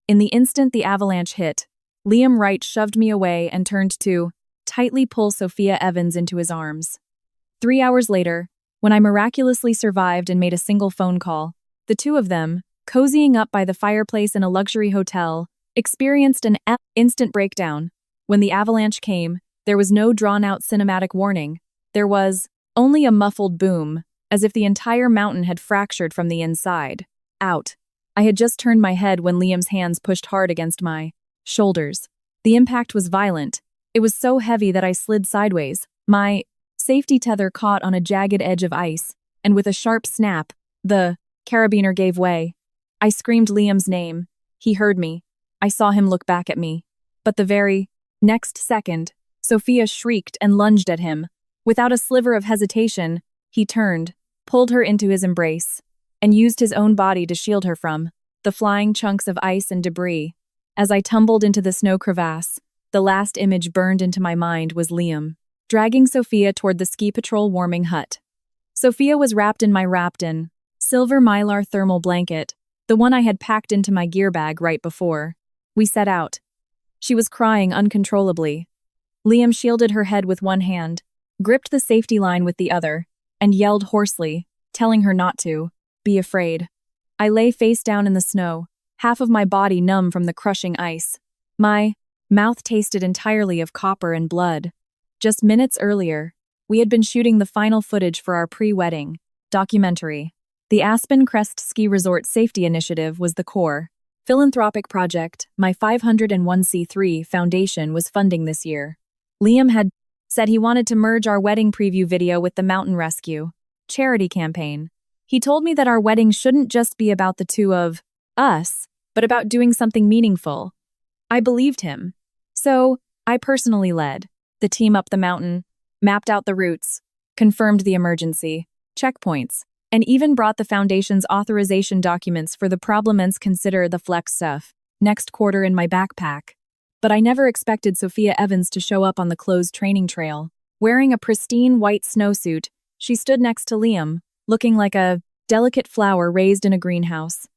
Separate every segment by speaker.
Speaker 1: In the instant the avalanche hit, Liam Wright shoved me away and turned to tightly pull Sophia Evans into his arms. 3 hours later, when I miraculously survived and made a single phone call, the two of them, cozying up by the fireplace in a luxury hotel, experienced an instant breakdown. When the avalanche came, there was no drawn-out cinematic warning. There was only a muffled boom, as if the entire mountain had fractured from the inside out. I had just turned my head when Liam's hands pushed hard against my shoulders. The impact was violent. It was so heavy that I slid sideways. My safety tether caught on a jagged edge of ice, and with a sharp snap, the carabiner gave way. I screamed Liam's name. He heard me. I saw him look back at me. But the very next second, Sophia shrieked and lunged at him. Without a sliver of hesitation, he turned, pulled her into his embrace, and used his own body to shield her from the flying chunks of ice and debris. As I tumbled into the snow crevasse, the last image burned into my mind was Liam, dragging Sophia toward the ski patrol warming hut. Sophia was wrapped in my wrapped-in silver mylar thermal blanket, the one I had packed into my gear bag right before we set out. She was crying uncontrollably. Liam shielded her head with one hand, gripped the safety line with the other, and yelled hoarsely, telling her not to be afraid. I lay face down in the snow, half of my body numb from the crushing ice. My mouth tasted entirely of copper and blood. Just minutes earlier, we had been shooting the final footage for our pre-wedding documentary. The Aspen Crest Ski Resort Safety Initiative was the core philanthropic project my 501c3 foundation was funding this year. Liam had said he wanted to merge our wedding preview video with the Mountain Rescue charity campaign. He told me that our wedding shouldn't just be about the two of us, but about doing something meaningful. I believed him. So, I personally led the team up the mountain, mapped out the routes, confirmed the emergency checkpoints, and even brought the foundation's authorization documents for the problems consider the flex stuff next quarter in my backpack. But I never expected Sophia Evans to show up on the closed training trail. Wearing a pristine white snowsuit, she stood next to Liam, looking like a delicate flower raised in a greenhouse.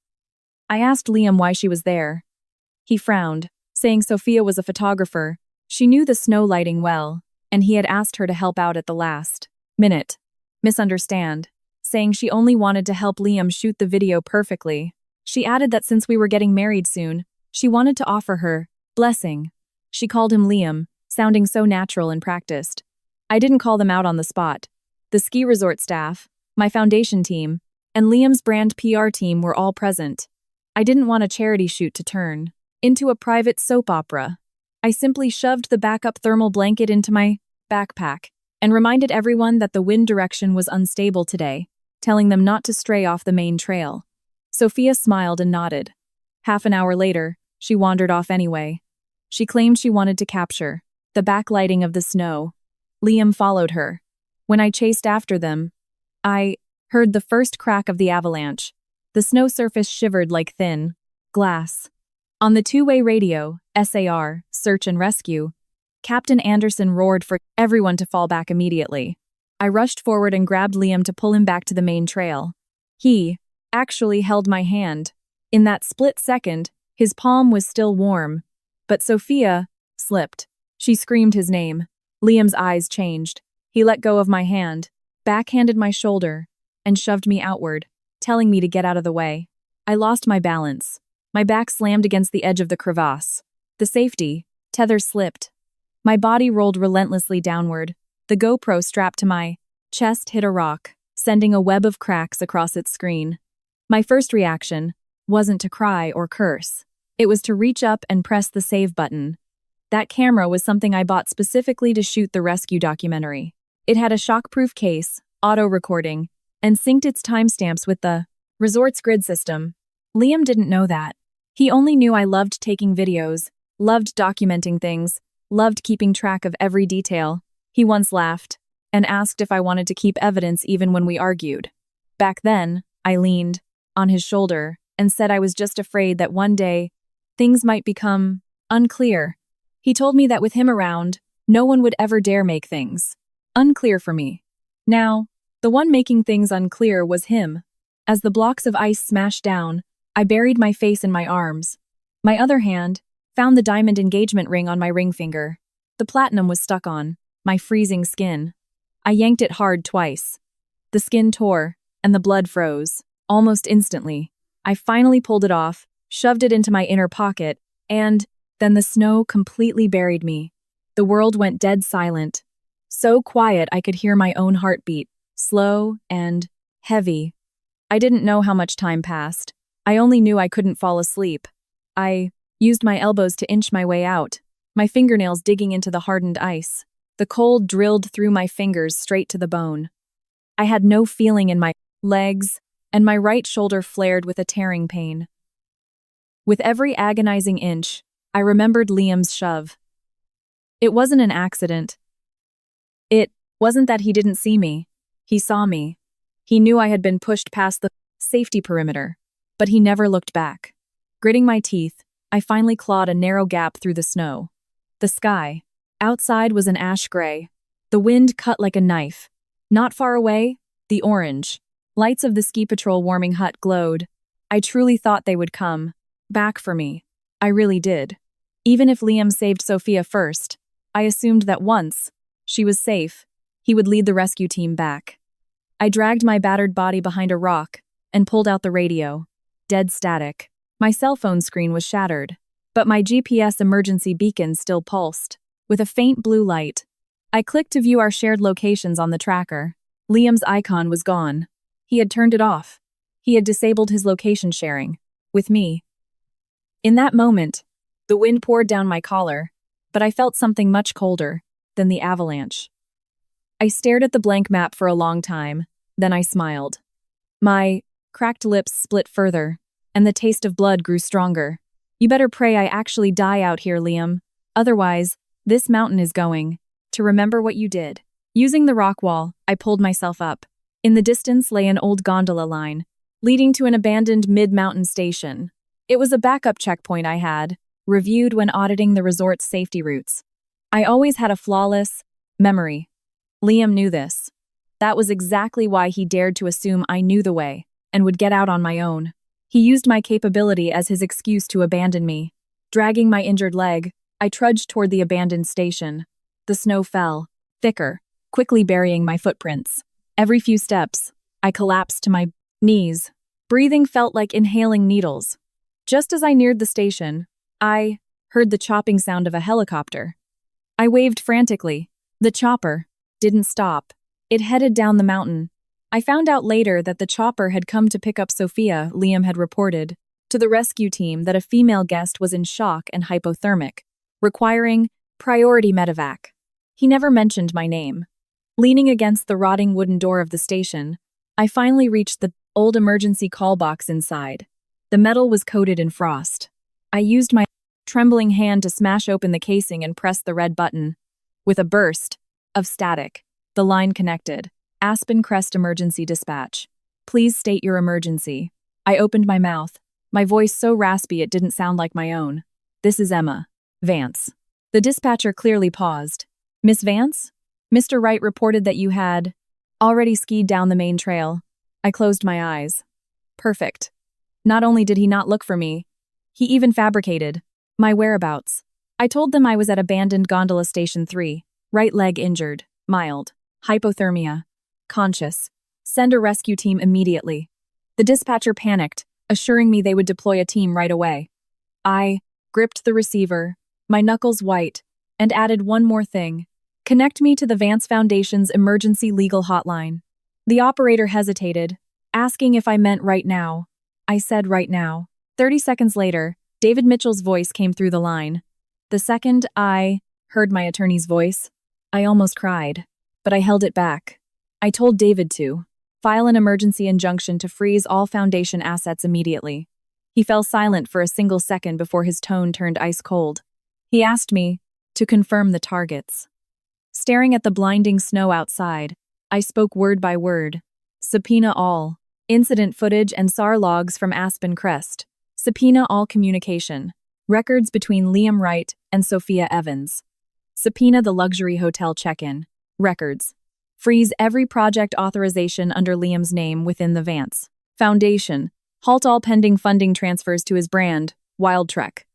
Speaker 1: I asked Liam why she was there. He frowned, saying Sophia was a photographer. She knew the snow lighting well, and he had asked her to help out at the last minute. Misunderstand, saying she only wanted to help Liam shoot the video perfectly. She added that since we were getting married soon, she wanted to offer her blessing. She called him Liam, sounding so natural and practiced. I didn't call them out on the spot. The ski resort staff, my foundation team, and Liam's brand PR team were all present. I didn't want a charity shoot to turn into a private soap opera. I simply shoved the backup thermal blanket into my backpack and reminded everyone that the wind direction was unstable today, telling them not to stray off the main trail. Sophia smiled and nodded. Half an hour later, she wandered off anyway. She claimed she wanted to capture the backlighting of the snow. Liam followed her. When I chased after them, I heard the first crack of the avalanche. The snow surface shivered like thin glass. On the two-way radio, SAR, Search and Rescue, Captain Anderson roared for everyone to fall back immediately. I rushed forward and grabbed Liam to pull him back to the main trail. He actually held my hand. In that split second, his palm was still warm, but Sophia slipped. She screamed his name. Liam's eyes changed. He let go of my hand, backhanded my shoulder, and shoved me outward, telling me to get out of the way. I lost my balance. My back slammed against the edge of the crevasse. The safety tether slipped. My body rolled relentlessly downward. The GoPro strapped to my chest hit a rock, sending a web of cracks across its screen. My first reaction wasn't to cry or curse. It was to reach up and press the save button. That camera was something I bought specifically to shoot the rescue documentary. It had a shockproof case, auto-recording, and synced its timestamps with the resort's grid system. Liam didn't know that. He only knew I loved taking videos, loved documenting things, loved keeping track of every detail. He once laughed and asked if I wanted to keep evidence even when we argued. Back then, I leaned on his shoulder and said I was just afraid that one day things might become unclear. He told me that with him around, no one would ever dare make things unclear for me. Now, the one making things unclear was him. As the blocks of ice smashed down, I buried my face in my arms. My other hand found the diamond engagement ring on my ring finger. The platinum was stuck on my freezing skin. I yanked it hard twice. The skin tore, and the blood froze. Almost instantly, I finally pulled it off, shoved it into my inner pocket, and then the snow completely buried me. The world went dead silent. So quiet I could hear my own heartbeat, slow and heavy. I didn't know how much time passed. I only knew I couldn't fall asleep. I used my elbows to inch my way out, my fingernails digging into the hardened ice. The cold drilled through my fingers straight to the bone. I had no feeling in my legs, and my right shoulder flared with a tearing pain. With every agonizing inch, I remembered Liam's shove. It wasn't an accident. It wasn't that he didn't see me. He saw me. He knew I had been pushed past the safety perimeter, but he never looked back. Gritting my teeth, I finally clawed a narrow gap through the snow. The sky outside was an ash gray. The wind cut like a knife. Not far away, the orange lights of the ski patrol warming hut glowed. I truly thought they would come back for me. I really did. Even if Liam saved Sophia first, I assumed that once she was safe, he would lead the rescue team back. I dragged my battered body behind a rock and pulled out the radio. Dead static. My cell phone screen was shattered, but my GPS emergency beacon still pulsed, with a faint blue light. I clicked to view our shared locations on the tracker. Liam's icon was gone. He had turned it off. He had disabled his location sharing. With me. In that moment, the wind poured down my collar, but I felt something much colder than the avalanche. I stared at the blank map for a long time, then I smiled. My cracked lips split further, and the taste of blood grew stronger. You better pray I actually die out here, Liam. Otherwise, this mountain is going to remember what you did. Using the rock wall, I pulled myself up. In the distance lay an old gondola line, leading to an abandoned mid-mountain station. It was a backup checkpoint I had, reviewed when auditing the resort's safety routes. I always had a flawless memory. Liam knew this. That was exactly why he dared to assume I knew the way and would get out on my own. He used my capability as his excuse to abandon me. Dragging my injured leg, I trudged toward the abandoned station. The snow fell, thicker, quickly burying my footprints. Every few steps, I collapsed to my knees. Breathing felt like inhaling needles. Just as I neared the station, I heard the chopping sound of a helicopter. I waved frantically. The chopper didn't stop. It headed down the mountain. I found out later that the chopper had come to pick up Sophia. Liam had reported to the rescue team that a female guest was in shock and hypothermic, requiring priority medevac. He never mentioned my name. Leaning against the rotting wooden door of the station, I finally reached the old emergency call box inside. The metal was coated in frost. I used my trembling hand to smash open the casing and press the red button. With a burst of static, the line connected. Aspen Crest Emergency Dispatch. Please state your emergency. I opened my mouth, my voice so raspy it didn't sound like my own. This is Emma Vance. The dispatcher clearly paused. Miss Vance? Mr. Wright reported that you had already skied down the main trail. I closed my eyes. Perfect. Not only did he not look for me, he even fabricated my whereabouts. I told them I was at abandoned gondola station 3, right leg injured, mild, hypothermia, conscious. Send a rescue team immediately. The dispatcher panicked, assuring me they would deploy a team right away. I gripped the receiver, my knuckles white, and added one more thing. Connect me to the Vance Foundation's emergency legal hotline. The operator hesitated, asking if I meant right now. I said right now. 30 seconds later, David Mitchell's voice came through the line. The second I heard my attorney's voice, I almost cried, but I held it back. I told David to file an emergency injunction to freeze all Foundation assets immediately. He fell silent for a single second before his tone turned ice cold. He asked me to confirm the targets. Staring at the blinding snow outside, I spoke word by word. Subpoena all incident footage and SAR logs from Aspen Crest. Subpoena all communication. Records between Liam Wright and Sophia Evans. Subpoena the luxury hotel check-in. Records. Freeze every project authorization under Liam's name within the Vance Foundation. Halt all pending funding transfers to his brand, Wild Trek.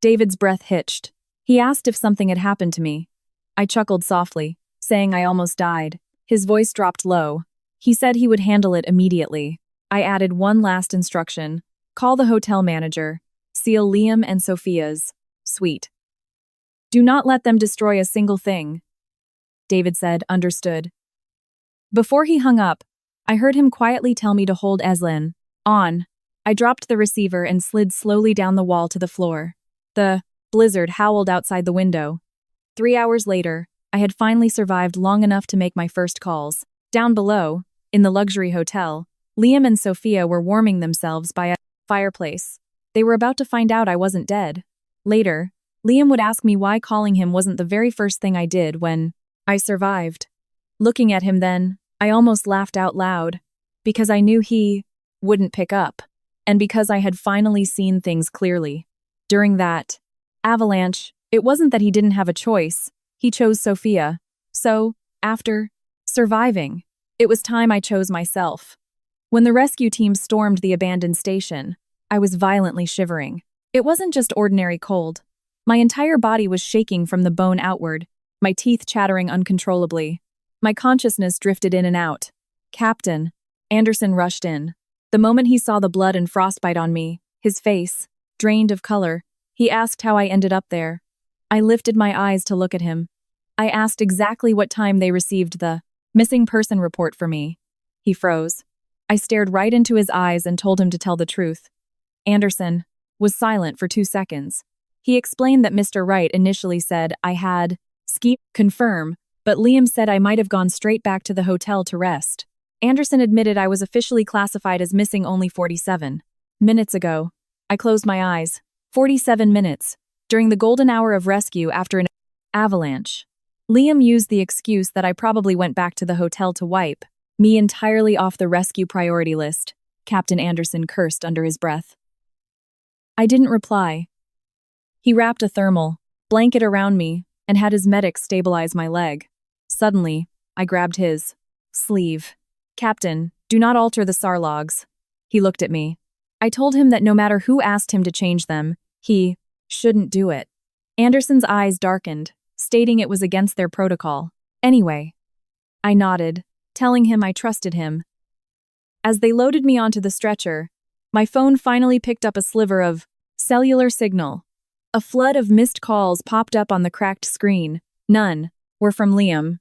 Speaker 1: David's breath hitched. He asked if something had happened to me. I chuckled softly, saying I almost died. His voice dropped low. He said he would handle it immediately. I added one last instruction. Call the hotel manager. Seal Liam and Sophia's suite. Do not let them destroy a single thing. David said, understood. Before he hung up, I heard him quietly tell me to hold Eslin on. I dropped the receiver and slid slowly down the wall to the floor. The blizzard howled outside the window. 3 hours later, I had finally survived long enough to make my first calls. Down below, in the luxury hotel, Liam and Sophia were warming themselves by a fireplace. They were about to find out I wasn't dead. Later, Liam would ask me why calling him wasn't the very first thing I did when I survived. Looking at him then, I almost laughed out loud, because I knew he wouldn't pick up, and because I had finally seen things clearly. During that Avalanche, it wasn't that he didn't have a choice. He chose Sophia. So, after surviving, it was time I chose myself. When the rescue team stormed the abandoned station, I was violently shivering. It wasn't just ordinary cold. My entire body was shaking from the bone outward, my teeth chattering uncontrollably. My consciousness drifted in and out. Captain Anderson rushed in. The moment he saw the blood and frostbite on me, his face drained of color, he asked how I ended up there. I lifted my eyes to look at him. I asked exactly what time they received the missing person report for me. He froze. I stared right into his eyes and told him to tell the truth. Anderson was silent for 2 seconds. He explained that Mr. Wright initially said I had confirm, but Liam said I might have gone straight back to the hotel to rest. Anderson admitted I was officially classified as missing only 47 minutes ago. I closed my eyes. 47 minutes, during the golden hour of rescue after an avalanche. Liam used the excuse that I probably went back to the hotel to wipe me entirely off the rescue priority list. Captain Anderson cursed under his breath. I didn't reply. He wrapped a thermal blanket around me and had his medic stabilize my leg. Suddenly, I grabbed his sleeve. Captain, do not alter the SAR logs. He looked at me. I told him that no matter who asked him to change them, he shouldn't do it. Anderson's eyes darkened, stating it was against their protocol. Anyway, I nodded, telling him I trusted him. As they loaded me onto the stretcher, my phone finally picked up a sliver of cellular signal. A flood of missed calls popped up on the cracked screen. None were from Liam.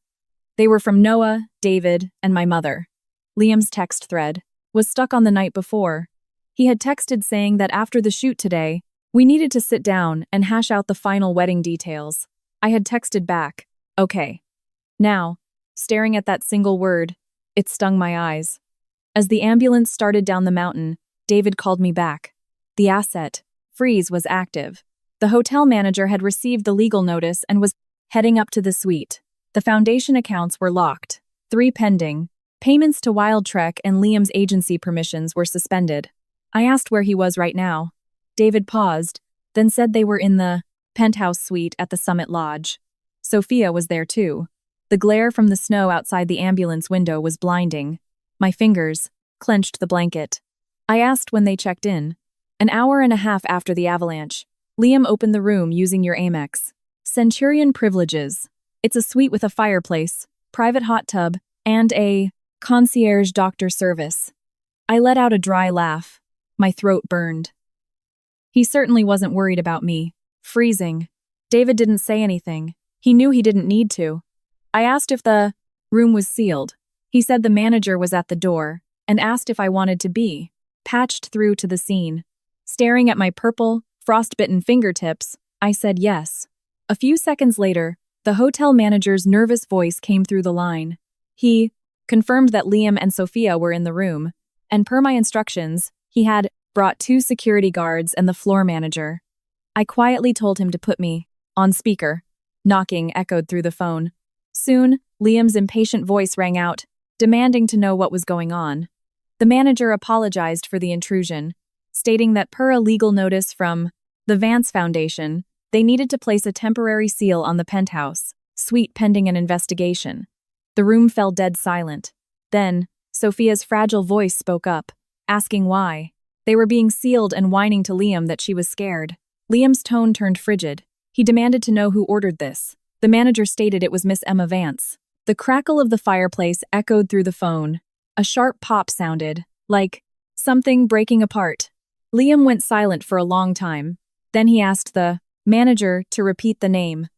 Speaker 1: They were from Noah, David, and my mother. Liam's text thread was stuck on the night before. He had texted saying that after the shoot today, we needed to sit down and hash out the final wedding details. I had texted back, okay. Now, staring at that single word, it stung my eyes. As the ambulance started down the mountain, David called me back. The asset freeze was active. The hotel manager had received the legal notice and was heading up to the suite. The foundation accounts were locked, 3 pending. Payments to Wild Trek and Liam's agency permissions were suspended. I asked where he was right now. David paused, then said they were in the penthouse suite at the Summit Lodge. Sophia was there too. The glare from the snow outside the ambulance window was blinding. My fingers clenched the blanket. I asked when they checked in. An hour and a half after the avalanche. Liam opened the room using your Amex. Centurion privileges. It's a suite with a fireplace, private hot tub, and a concierge doctor service. I let out a dry laugh. My throat burned. He certainly wasn't worried about me. Freezing. David didn't say anything. He knew he didn't need to. I asked if the room was sealed. He said the manager was at the door and asked if I wanted to be patched through to the scene. Staring at my purple, frostbitten fingertips, I said yes. A few seconds later, the hotel manager's nervous voice came through the line. He confirmed that Liam and Sophia were in the room, and per my instructions, he had brought 2 security guards and the floor manager. I quietly told him to put me on speaker. Knocking echoed through the phone. Soon, Liam's impatient voice rang out, demanding to know what was going on. The manager apologized for the intrusion, stating that per a legal notice from the Vance Foundation, they needed to place a temporary seal on the penthouse suite pending an investigation. The room fell dead silent. Then, Sophia's fragile voice spoke up, asking why. They were being sealed and whining to Liam that she was scared. Liam's tone turned frigid. He demanded to know who ordered this. The manager stated it was Miss Emma Vance. The crackle of the fireplace echoed through the phone. A sharp pop sounded, like something breaking apart. Liam went silent for a long time. Then he asked the manager to repeat the name.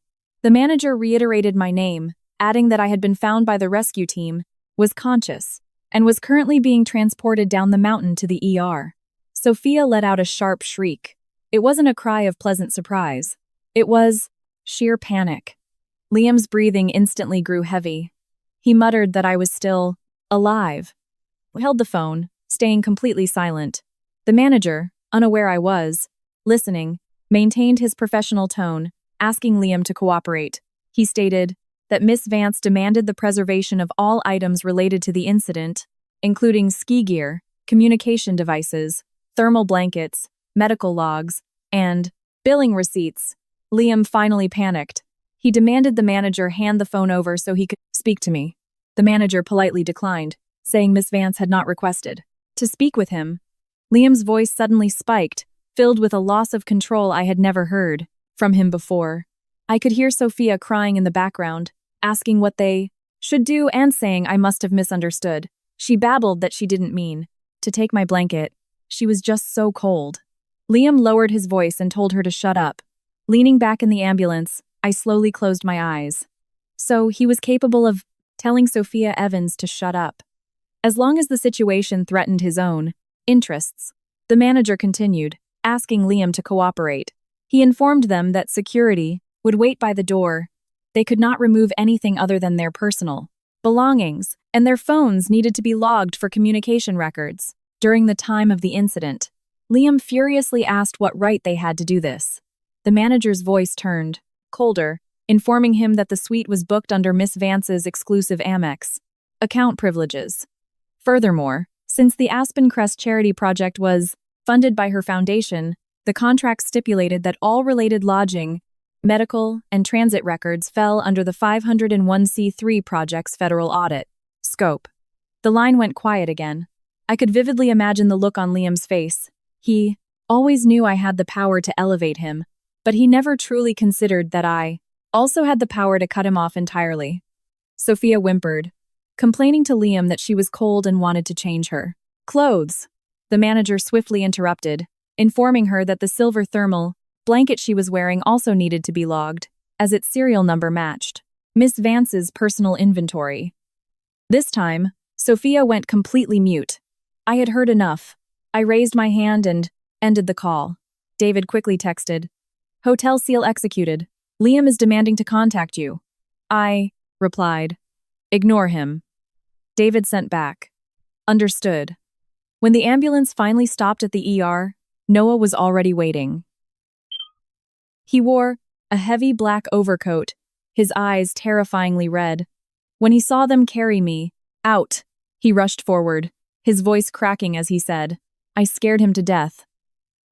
Speaker 1: The manager reiterated my name, adding that I had been found by the rescue team, was conscious, and was currently being transported down the mountain to the ER. Sophia let out a sharp shriek. It wasn't a cry of pleasant surprise. It was sheer panic. Liam's breathing instantly grew heavy. He muttered that I was still alive. I held the phone, staying completely silent. The manager, unaware I was listening, maintained his professional tone, asking Liam to cooperate. He stated that Miss Vance demanded the preservation of all items related to the incident, including ski gear, communication devices, thermal blankets, medical logs, and billing receipts. Liam finally panicked. He demanded the manager hand the phone over so he could speak to me. The manager politely declined, saying Miss Vance had not requested to speak with him. Liam's voice suddenly spiked, filled with a loss of control I had never heard from him before. I could hear Sophia crying in the background, asking what they should do and saying I must have misunderstood. She babbled that she didn't mean to take my blanket. She was just so cold. Liam lowered his voice and told her to shut up. Leaning back in the ambulance, I slowly closed my eyes. So he was capable of telling Sophia Evans to shut up. As long as the situation threatened his own interests, the manager continued, asking Liam to cooperate. He informed them that security would wait by the door. They could not remove anything other than their personal belongings, and their phones needed to be logged for communication records. During the time of the incident, Liam furiously asked what right they had to do this. The manager's voice turned colder, informing him that the suite was booked under Miss Vance's exclusive Amex account privileges. Furthermore, since the Aspen Crest charity project was funded by her foundation, the contract stipulated that all related lodging, medical, and transit records fell under the 501c3 project's federal audit scope. The line went quiet again. I could vividly imagine the look on Liam's face. He always knew I had the power to elevate him, but he never truly considered that I also had the power to cut him off entirely. Sophia whimpered, complaining to Liam that she was cold and wanted to change her clothes. The manager swiftly interrupted, informing her that the silver thermal blanket she was wearing also needed to be logged, as its serial number matched Miss Vance's personal inventory. This time, Sophia went completely mute. I had heard enough. I raised my hand and ended the call. David quickly texted, "Hotel seal executed. Liam is demanding to contact you." I replied, "Ignore him." David sent back, "Understood." When the ambulance finally stopped at the ER, Noah was already waiting. He wore a heavy black overcoat, his eyes terrifyingly red. When he saw them carry me out, he rushed forward, his voice cracking as he said, "I scared him to death."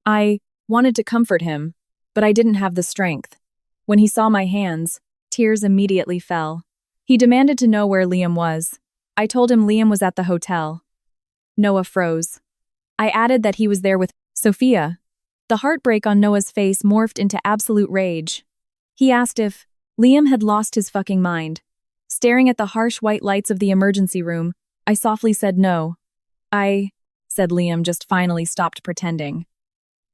Speaker 1: I wanted to comfort him, but I didn't have the strength. When he saw my hands, tears immediately fell. He demanded to know where Liam was. I told him Liam was at the hotel. Noah froze. I added that he was there with Sophia. The heartbreak on Noah's face morphed into absolute rage. He asked if Liam had lost his fucking mind. Staring at the harsh white lights of the emergency room, I softly said no. Said Liam, just finally stopped pretending.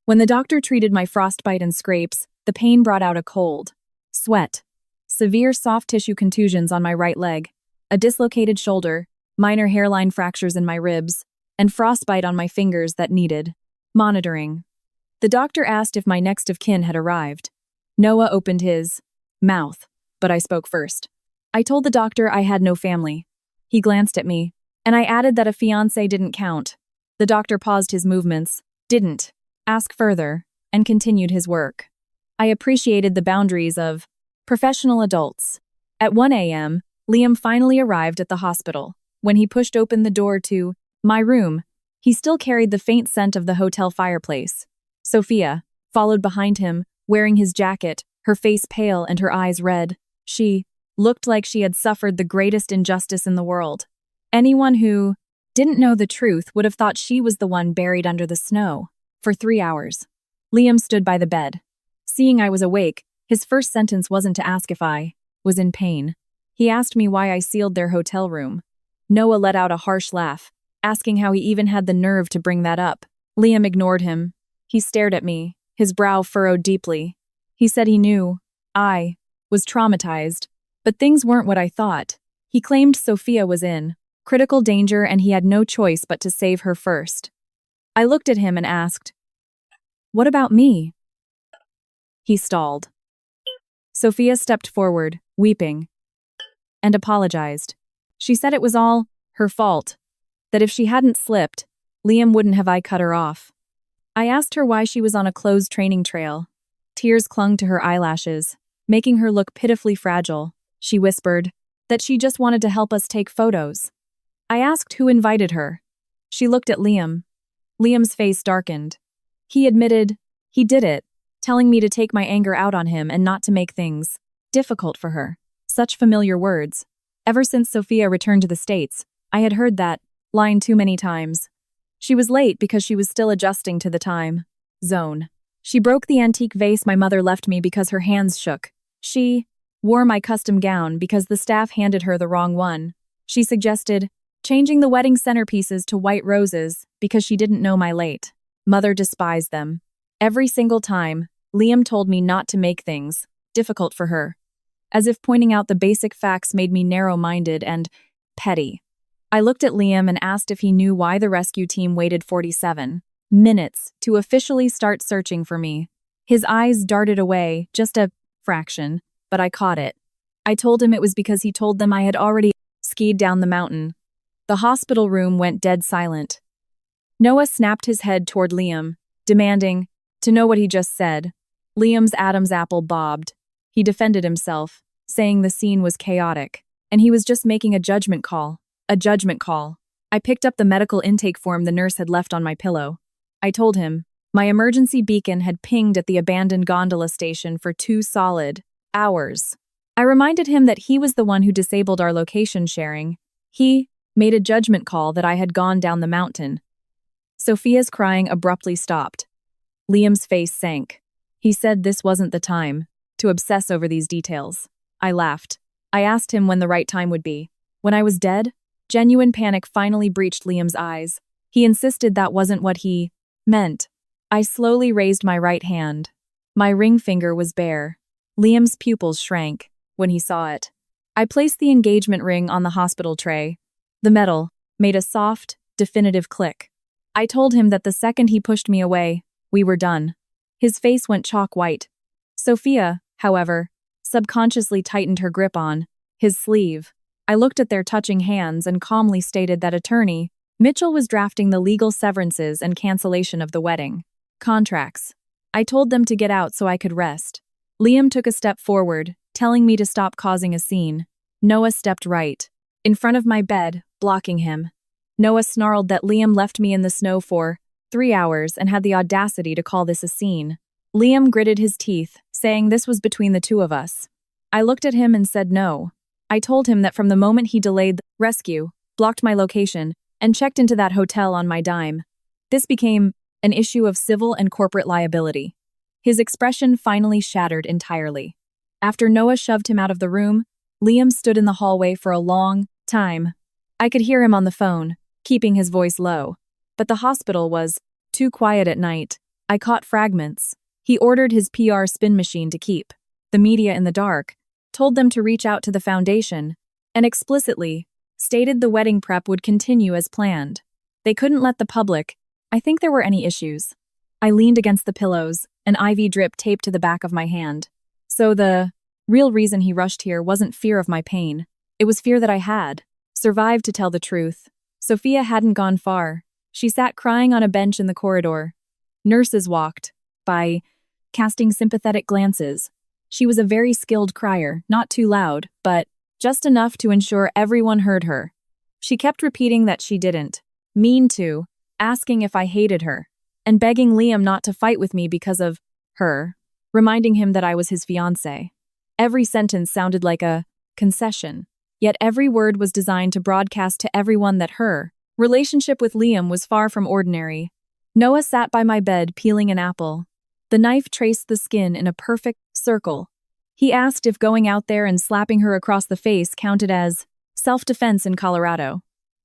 Speaker 1: When the doctor treated my frostbite and scrapes, the pain brought out a cold, sweat, severe soft tissue contusions on my right leg, a dislocated shoulder, minor hairline fractures in my ribs, and frostbite on my fingers that needed monitoring. The doctor asked if my next of kin had arrived. Noah opened his mouth, but I spoke first. I told the doctor I had no family. He glanced at me, and I added that a fiancé didn't count. The doctor paused his movements, didn't ask further, and continued his work. I appreciated the boundaries of professional adults. At 1 a.m., Liam finally arrived at the hospital. When he pushed open the door to my room, he still carried the faint scent of the hotel fireplace. Sophia followed behind him, wearing his jacket, her face pale and her eyes red. She looked like she had suffered the greatest injustice in the world. Anyone who didn't know the truth would have thought she was the one buried under the snow. For 3 hours, Liam stood by the bed, Seeing I was awake, his first sentence wasn't to ask if I was in pain. He asked me why I sealed their hotel room. Noah let out a harsh laugh, asking how he even had the nerve to bring that up. Liam ignored him. He stared at me, his brow furrowed deeply. He said he knew I was traumatized, but things weren't what I thought. He claimed Sophia was in critical danger and he had no choice but to save her first. I looked at him and asked, "What about me?" He stalled. Sophia stepped forward, weeping, and apologized. She said it was all her fault, that if she hadn't slipped, Liam wouldn't have cut her off. I asked her why she was on a closed training trail. Tears clung to her eyelashes, making her look pitifully fragile. She whispered that she just wanted to help us take photos. I asked who invited her. She looked at Liam. Liam's face darkened. He admitted he did it, telling me to take my anger out on him and not to make things difficult for her. Such familiar words. Ever since Sophia returned to the States, I had heard that line too many times. She was late because she was still adjusting to the time zone. She broke the antique vase my mother left me because her hands shook. She wore my custom gown because the staff handed her the wrong one. She suggested changing the wedding centerpieces to white roses because she didn't know my late mother despised them. Every single time, Liam told me not to make things difficult for her, as if pointing out the basic facts made me narrow-minded and petty. I looked at Liam and asked if he knew why the rescue team waited 47 minutes to officially start searching for me. His eyes darted away, just a fraction, but I caught it. I told him it was because he told them I had already skied down the mountain. The hospital room went dead silent. Noah snapped his head toward Liam, demanding to know what he just said. Liam's Adam's apple bobbed. He defended himself, saying the scene was chaotic, and he was just making a judgment call. A judgment call. I picked up the medical intake form the nurse had left on my pillow. I told him my emergency beacon had pinged at the abandoned gondola station for 2 solid hours. I reminded him that he was the one who disabled our location sharing. He made a judgment call that I had gone down the mountain. Sophia's crying abruptly stopped. Liam's face sank. He said this wasn't the time to obsess over these details. I laughed. I asked him when the right time would be. When I was dead? Genuine panic finally breached Liam's eyes. He insisted that wasn't what he meant. I slowly raised my right hand. My ring finger was bare. Liam's pupils shrank when he saw it. I placed the engagement ring on the hospital tray. The metal made a soft, definitive click. I told him that the second he pushed me away, we were done. His face went chalk white. Sophia, however, subconsciously tightened her grip on his sleeve. I looked at their touching hands and calmly stated that attorney Mitchell was drafting the legal severances and cancellation of the wedding contracts. I told them to get out so I could rest. Liam took a step forward, telling me to stop causing a scene. Noah stepped right in front of my bed, blocking him. Noah snarled that Liam left me in the snow for 3 hours and had the audacity to call this a scene. Liam gritted his teeth, saying this was between the two of us. I looked at him and said no. I told him that from the moment he delayed the rescue, blocked my location, and checked into that hotel on my dime, this became an issue of civil and corporate liability. His expression finally shattered entirely. After Noah shoved him out of the room, Liam stood in the hallway for a long time. I could hear him on the phone, keeping his voice low. But the hospital was too quiet at night. I caught fragments. He ordered his PR spin machine to keep the media in the dark, told them to reach out to the foundation, and explicitly stated the wedding prep would continue as planned. They couldn't let the public think there were any issues. I leaned against the pillows, an IV drip taped to the back of my hand. So the real reason he rushed here wasn't fear of my pain. It was fear that I had survived to tell the truth. Sophia hadn't gone far. She sat crying on a bench in the corridor. Nurses walked by, casting sympathetic glances. She was a very skilled crier, not too loud, but just enough to ensure everyone heard her. She kept repeating that she didn't mean to, asking if I hated her, and begging Liam not to fight with me because of her, reminding him that I was his fiancé. Every sentence sounded like a concession, yet every word was designed to broadcast to everyone that her relationship with Liam was far from ordinary. Noah sat by my bed peeling an apple. The knife traced the skin in a perfect circle. He asked if going out there and slapping her across the face counted as self-defense in Colorado.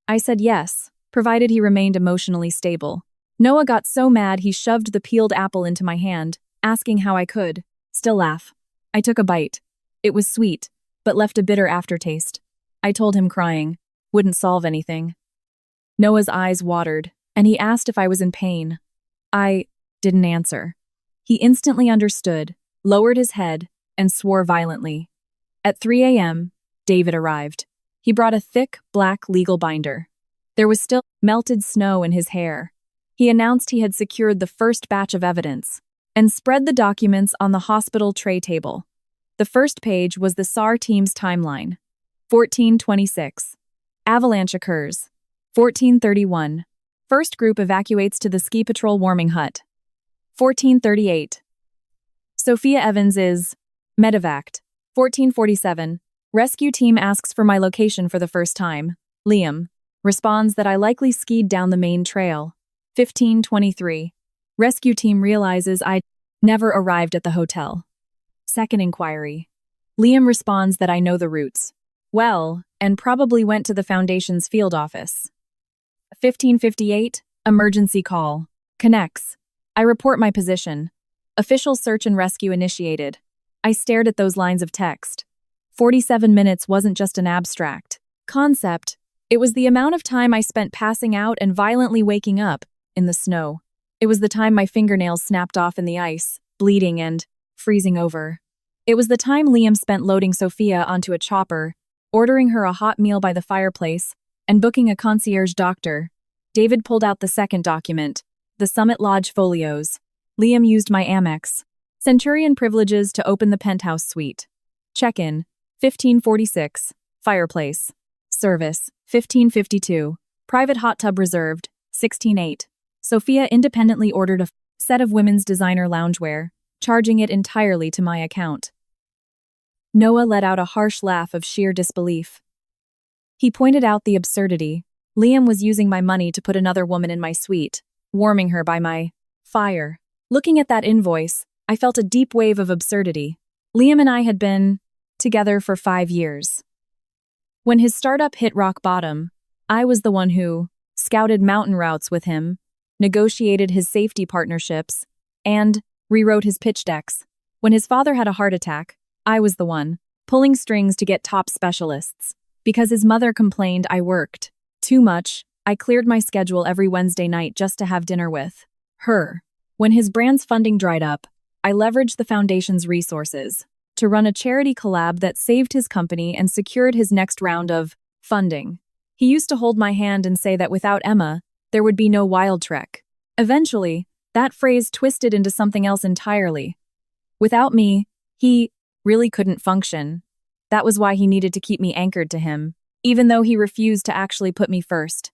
Speaker 1: I said yes, provided he remained emotionally stable. Noah got so mad he shoved the peeled apple into my hand, asking how I could still laugh. I took a bite. It was sweet, but left a bitter aftertaste. I told him crying wouldn't solve anything. Noah's eyes watered, and he asked if I was in pain. I didn't answer. He instantly understood, lowered his head, and swore violently. At 3 a.m., David arrived. He brought a thick, black legal binder. There was still melted snow in his hair. He announced he had secured the first batch of evidence and spread the documents on the hospital tray table. The first page was the SAR team's timeline. 14:26. Avalanche occurs. 14:31. First group evacuates to the ski patrol warming hut. 14:38. Sophia Evans is medevaced. 14:47. Rescue team asks for my location for the first time. Liam responds that I likely skied down the main trail. 15:23. Rescue team realizes I never arrived at the hotel. Second inquiry. Liam responds that I know the routes well and probably went to the Foundation's field office. 15:58. Emergency call. Connects. I report my position. Official search and rescue initiated. I stared at those lines of text. 47 minutes wasn't just an abstract concept. It was the amount of time I spent passing out and violently waking up in the snow. It was the time my fingernails snapped off in the ice, bleeding and freezing over. It was the time Liam spent loading Sophia onto a chopper, ordering her a hot meal by the fireplace, and booking a concierge doctor. David pulled out the second document, the Summit Lodge folios. Liam used my Amex Centurion privileges to open the penthouse suite. Check-in, 15:46. Fireplace. Service, 15:52. Private hot tub reserved, 16:08. Sophia independently ordered a set of women's designer loungewear, charging it entirely to my account. Noah let out a harsh laugh of sheer disbelief. He pointed out the absurdity. Liam was using my money to put another woman in my suite, warming her by my fire. Looking at that invoice, I felt a deep wave of absurdity. Liam and I had been together for 5 years. When his startup hit rock bottom, I was the one who scouted mountain routes with him, negotiated his safety partnerships, and rewrote his pitch decks. When his father had a heart attack, I was the one pulling strings to get top specialists. Because his mother complained I worked too much, I cleared my schedule every Wednesday night just to have dinner with her. When his brand's funding dried up, I leveraged the Foundation's resources to run a charity collab that saved his company and secured his next round of funding. He used to hold my hand and say that without Emma, there would be no Wild Trek. Eventually, that phrase twisted into something else entirely. Without me, he really couldn't function. That was why he needed to keep me anchored to him, even though he refused to actually put me first.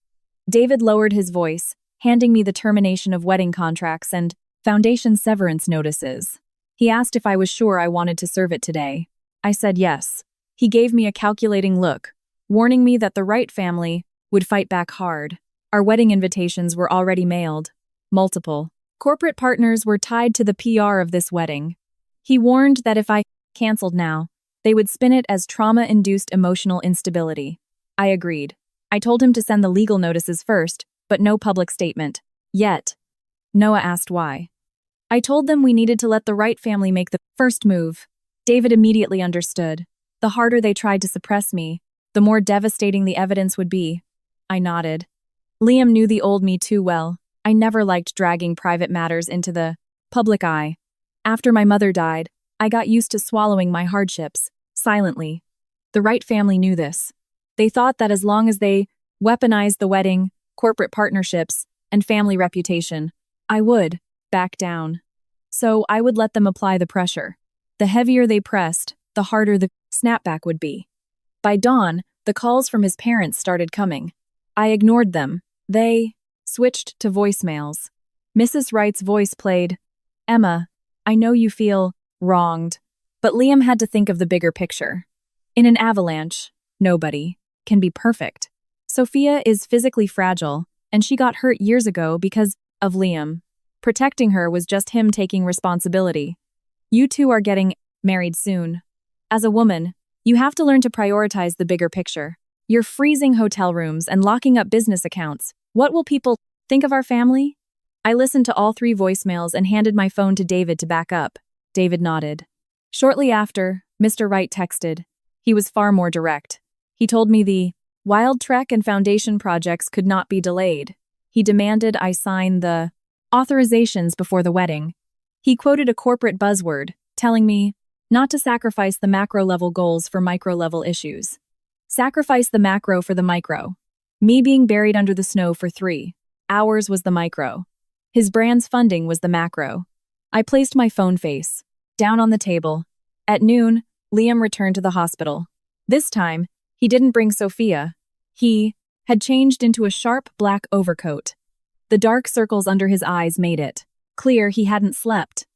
Speaker 1: David lowered his voice, handing me the termination of wedding contracts and Foundation severance notices. He asked if I was sure I wanted to serve it today. I said yes. He gave me a calculating look, warning me that the Wright family would fight back hard. Our wedding invitations were already mailed. Multiple corporate partners were tied to the PR of this wedding. He warned that if I canceled now, they would spin it as trauma-induced emotional instability. I agreed. I told him to send the legal notices first, but no public statement. Yet, Noah asked why. I told them we needed to let the Wright family make the first move. David immediately understood. The harder they tried to suppress me, the more devastating the evidence would be. I nodded. Liam knew the old me too well. I never liked dragging private matters into the public eye. After my mother died, I got used to swallowing my hardships, silently. The Wright family knew this. They thought that as long as they weaponized the wedding, corporate partnerships, and family reputation, I would back down. So I would let them apply the pressure. The heavier they pressed, the harder the snapback would be. By dawn, the calls from his parents started coming. I ignored them. They switched to voicemails. Mrs. Wright's voice played, "Emma, I know you feel wronged." But Liam had to think of the bigger picture. In an avalanche, nobody can be perfect. Sophia is physically fragile, and she got hurt years ago because of Liam. Protecting her was just him taking responsibility. You two are getting married soon. As a woman, you have to learn to prioritize the bigger picture. You're freezing hotel rooms and locking up business accounts. What will people think of our family? I listened to all 3 voicemails and handed my phone to David to back up. David nodded. Shortly after, Mr. Wright texted. He was far more direct. He told me the Wild Trek and Foundation projects could not be delayed. He demanded I sign the authorizations before the wedding. He quoted a corporate buzzword, telling me not to sacrifice the macro-level goals for micro-level issues. Sacrifice the macro for the micro. Me being buried under the snow for 3 hours was the micro. His brand's funding was the macro. I placed my phone face down on the table. At noon, Liam returned to the hospital. This time, he didn't bring Sophia. He had changed into a sharp black overcoat. The dark circles under his eyes made it clear he hadn't slept.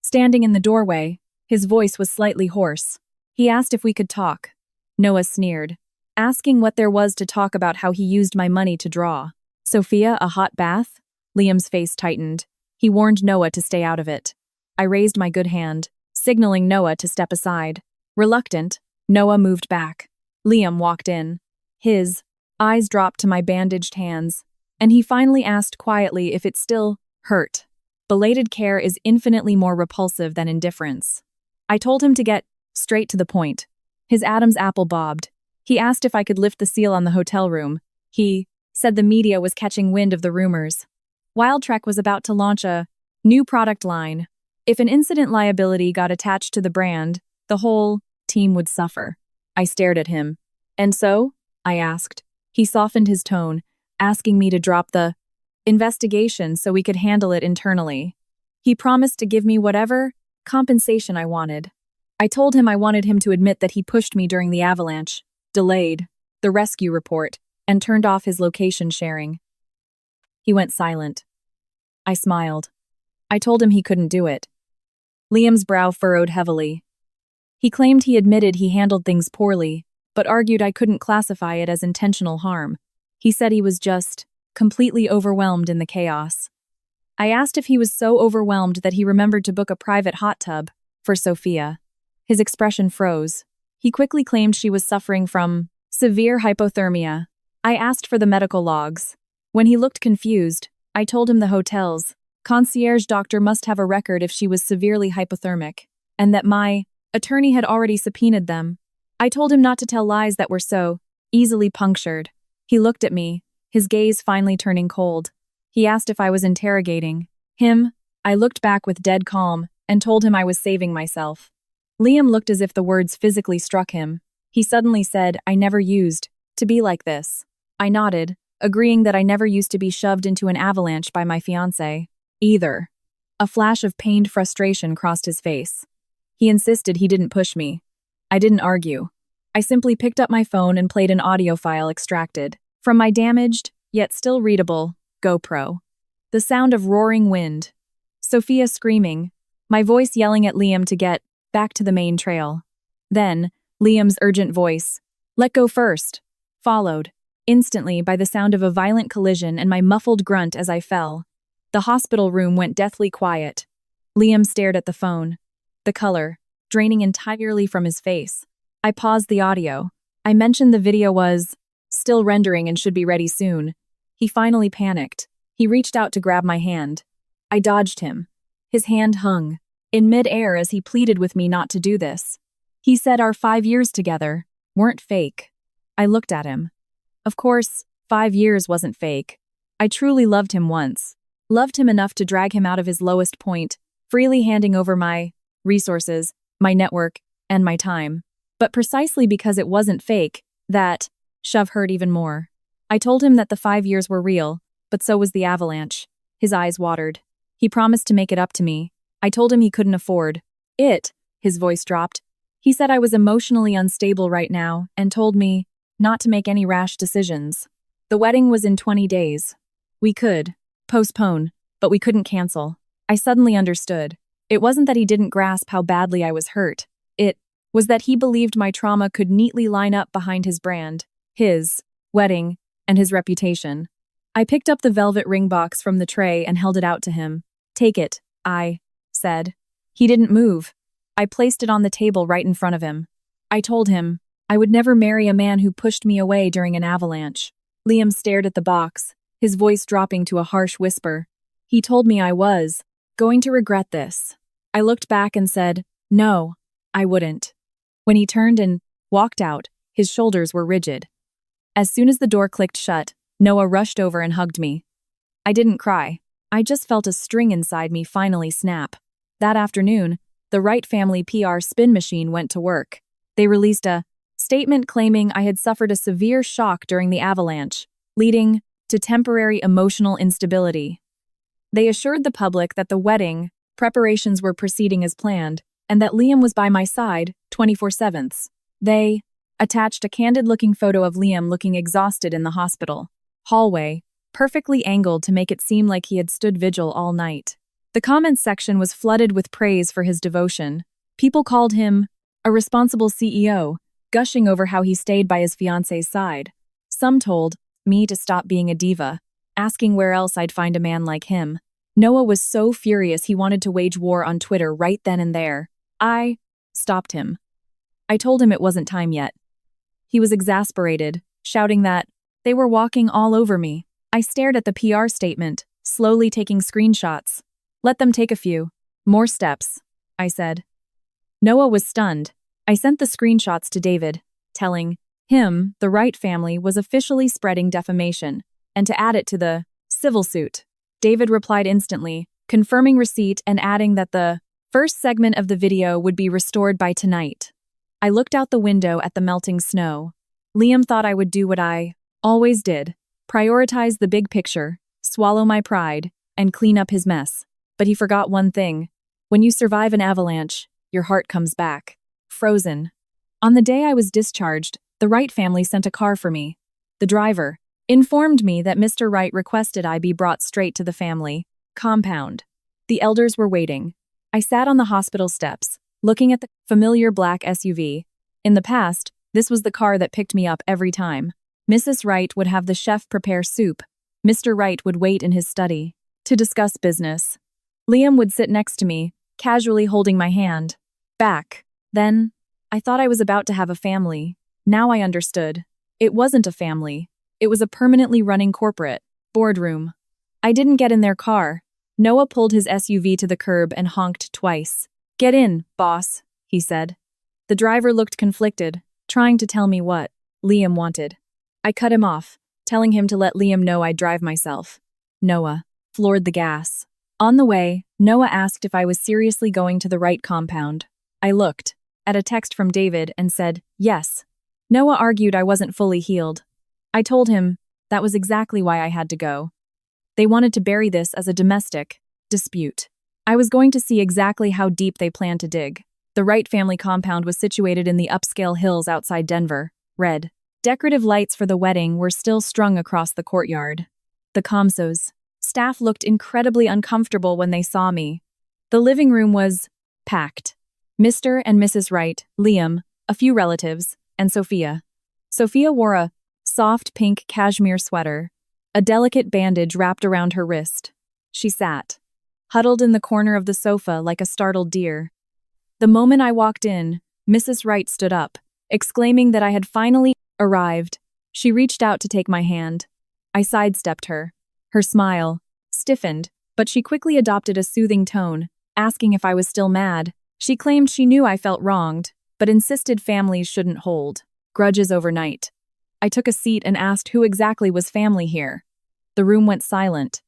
Speaker 1: Standing in the doorway, his voice was slightly hoarse. He asked if we could talk. Noah sneered, asking what there was to talk about how he used my money to draw. Sophia, a hot bath? Liam's face tightened. He warned Noah to stay out of it. I raised my good hand, signaling Noah to step aside. Reluctant, Noah moved back. Liam walked in. His eyes dropped to my bandaged hands, and he finally asked quietly if it still hurt. Belated care is infinitely more repulsive than indifference. I told him to get straight to the point. His Adam's apple bobbed. He asked if I could lift the seal on the hotel room. He said the media was catching wind of the rumors. Wild Trek was about to launch a new product line. If an incident liability got attached to the brand, the whole team would suffer. I stared at him. And so? I asked. He softened his tone, asking me to drop the investigation so we could handle it internally. He promised to give me whatever compensation I wanted. I told him I wanted him to admit that he pushed me during the avalanche, delayed the rescue report, and turned off his location sharing. He went silent. I smiled. I told him he couldn't do it. Liam's brow furrowed heavily. He claimed he admitted he handled things poorly, but argued I couldn't classify it as intentional harm. He said he was just completely overwhelmed in the chaos. I asked if he was so overwhelmed that he remembered to book a private hot tub for Sophia. His expression froze. He quickly claimed she was suffering from severe hypothermia. I asked for the medical logs. When he looked confused, I told him the hotel's concierge doctor must have a record if she was severely hypothermic, and that my attorney had already subpoenaed them. I told him not to tell lies that were so easily punctured. He looked at me, his gaze finally turning cold. He asked if I was interrogating him. I looked back with dead calm and told him I was saving myself. Liam looked as if the words physically struck him. He suddenly said, I never used to be like this. I nodded, agreeing that I never used to be shoved into an avalanche by my fiancé. Either. A flash of pained frustration crossed his face. He insisted he didn't push me. I didn't argue. I simply picked up my phone and played an audio file extracted from my damaged, yet still readable, GoPro. The sound of roaring wind. Sophia screaming. My voice yelling at Liam to get back to the main trail. Then, Liam's urgent voice, let go first, followed, instantly by the sound of a violent collision and my muffled grunt as I fell. The hospital room went deathly quiet. Liam stared at the phone, the color draining entirely from his face. I paused the audio. I mentioned the video was still rendering and should be ready soon. He finally panicked. He reached out to grab my hand. I dodged him. His hand hung in mid-air as he pleaded with me not to do this. He said our 5 years together weren't fake. I looked at him. Of course, 5 years wasn't fake. I truly loved him once. Loved him enough to drag him out of his lowest point, freely handing over my resources, my network, and my time. But precisely because it wasn't fake, that shove hurt even more. I told him that the 5 years were real, but so was the avalanche. His eyes watered. He promised to make it up to me. I told him he couldn't afford it. His voice dropped. He said I was emotionally unstable right now and told me not to make any rash decisions. The wedding was in 20 days. We could postpone, but we couldn't cancel. I suddenly understood. It wasn't that he didn't grasp how badly I was hurt. It was that he believed my trauma could neatly line up behind his brand, his wedding, and his reputation. I picked up the velvet ring box from the tray and held it out to him. Take it, I said. He didn't move. I placed it on the table right in front of him. I told him I would never marry a man who pushed me away during an avalanche. Liam stared at the box, his voice dropping to a harsh whisper. He told me I was going to regret this. I looked back and said, no, I wouldn't. When he turned and walked out, his shoulders were rigid. As soon as the door clicked shut, Noah rushed over and hugged me. I didn't cry. I just felt a string inside me finally snap. That afternoon, the Wright family PR spin machine went to work. They released a statement claiming I had suffered a severe shock during the avalanche, leading to temporary emotional instability. They assured the public that the wedding preparations were proceeding as planned and that Liam was by my side 24/7. They attached a candid-looking photo of Liam looking exhausted in the hospital hallway, perfectly angled to make it seem like he had stood vigil all night. The comments section was flooded with praise for his devotion. People called him a responsible CEO, gushing over how he stayed by his fiance's side. Some told me to stop being a diva, asking where else I'd find a man like him. Noah was so furious he wanted to wage war on Twitter right then and there. I stopped him. I told him it wasn't time yet. He was exasperated, shouting that they were walking all over me. I stared at the PR statement, slowly taking screenshots. Let them take a few more steps, I said. Noah was stunned. I sent the screenshots to David, telling him the Wright family was officially spreading defamation, and to add it to the civil suit. David replied instantly, confirming receipt and adding that the first segment of the video would be restored by tonight. I looked out the window at the melting snow. Liam thought I would do what I always did, prioritize the big picture, swallow my pride, and clean up his mess. But he forgot one thing. When you survive an avalanche, your heart comes back. Frozen. On the day I was discharged, the Wright family sent a car for me. The driver informed me that Mr. Wright requested I be brought straight to the family compound. The elders were waiting. I sat on the hospital steps, looking at the familiar black SUV. In the past, this was the car that picked me up every time. Mrs. Wright would have the chef prepare soup. Mr. Wright would wait in his study to discuss business. Liam would sit next to me, casually holding my hand. Back then, I thought I was about to have a family. Now I understood. It wasn't a family. It was a permanently running corporate boardroom. I didn't get in their car. Noah pulled his SUV to the curb and honked twice. Get in, boss, he said. The driver looked conflicted, trying to tell me what Liam wanted. I cut him off, telling him to let Liam know I'd drive myself. Noah floored the gas. On the way, Noah asked if I was seriously going to the Wright compound. I looked at a text from David and said, yes. Noah argued I wasn't fully healed. I told him that was exactly why I had to go. They wanted to bury this as a domestic dispute. I was going to see exactly how deep they planned to dig. The Wright family compound was situated in the upscale hills outside Denver. Red decorative lights for the wedding were still strung across the courtyard. The Comso's staff looked incredibly uncomfortable when they saw me. The living room was packed. Mr. and Mrs. Wright, Liam, a few relatives, and Sophia. Sophia wore a soft pink cashmere sweater, a delicate bandage wrapped around her wrist. She sat, huddled in the corner of the sofa like a startled deer. The moment I walked in, Mrs. Wright stood up, exclaiming that I had finally arrived. She reached out to take my hand. I sidestepped her. Her smile stiffened, but she quickly adopted a soothing tone, asking if I was still mad. She claimed she knew I felt wronged, but insisted families shouldn't hold grudges overnight. I took a seat and asked who exactly was family here. The room went silent.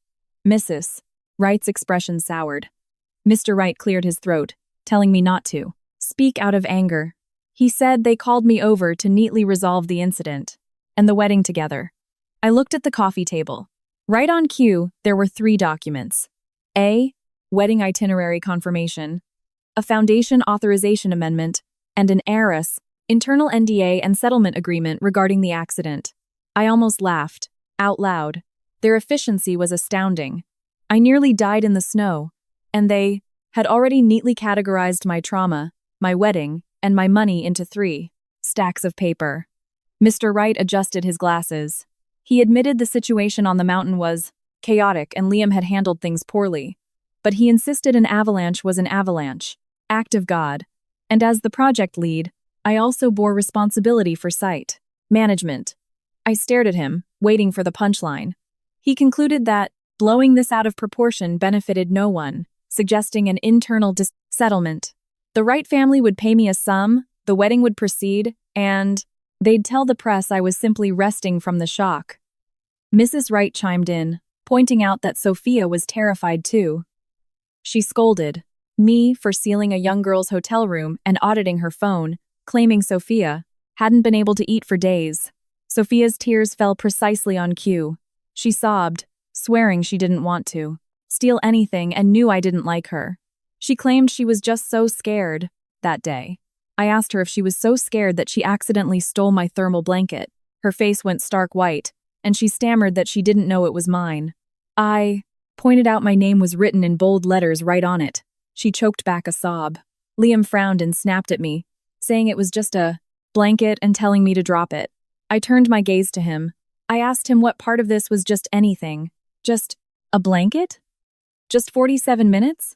Speaker 1: Mrs. Wright's expression soured. Mr. Wright cleared his throat, telling me not to speak out of anger. He said they called me over to neatly resolve the incident and the wedding together. I looked at the coffee table. Right on cue, there were 3 documents. A. Wedding itinerary confirmation, a foundation authorization amendment, and an heiress, internal NDA and settlement agreement regarding the accident. I almost laughed, out loud. Their efficiency was astounding. I nearly died in the snow, and they had already neatly categorized my trauma, my wedding, and my money into 3 stacks of paper. Mr. Wright adjusted his glasses. He admitted the situation on the mountain was chaotic and Liam had handled things poorly. but he insisted an avalanche was an avalanche. Act of God. And as the project lead, I also bore responsibility for site management. I stared at him, waiting for the punchline. He concluded that blowing this out of proportion benefited no one, suggesting an internal settlement. The Wright family would pay me a sum, the wedding would proceed, and they'd tell the press I was simply resting from the shock. Mrs. Wright chimed in, pointing out that Sophia was terrified too. She scolded me for sealing a young girl's hotel room and auditing her phone, claiming Sophia hadn't been able to eat for days. Sophia's tears fell precisely on cue. She sobbed, swearing she didn't want to steal anything and knew I didn't like her. She claimed she was just so scared that day. I asked her if she was so scared that she accidentally stole my thermal blanket. Her face went stark white, and she stammered that she didn't know it was mine. I pointed out my name was written in bold letters right on it. She choked back a sob. Liam frowned and snapped at me, saying it was just a blanket and telling me to drop it. I turned my gaze to him. I asked him what part of this was just anything. Just a blanket? Just 47 minutes?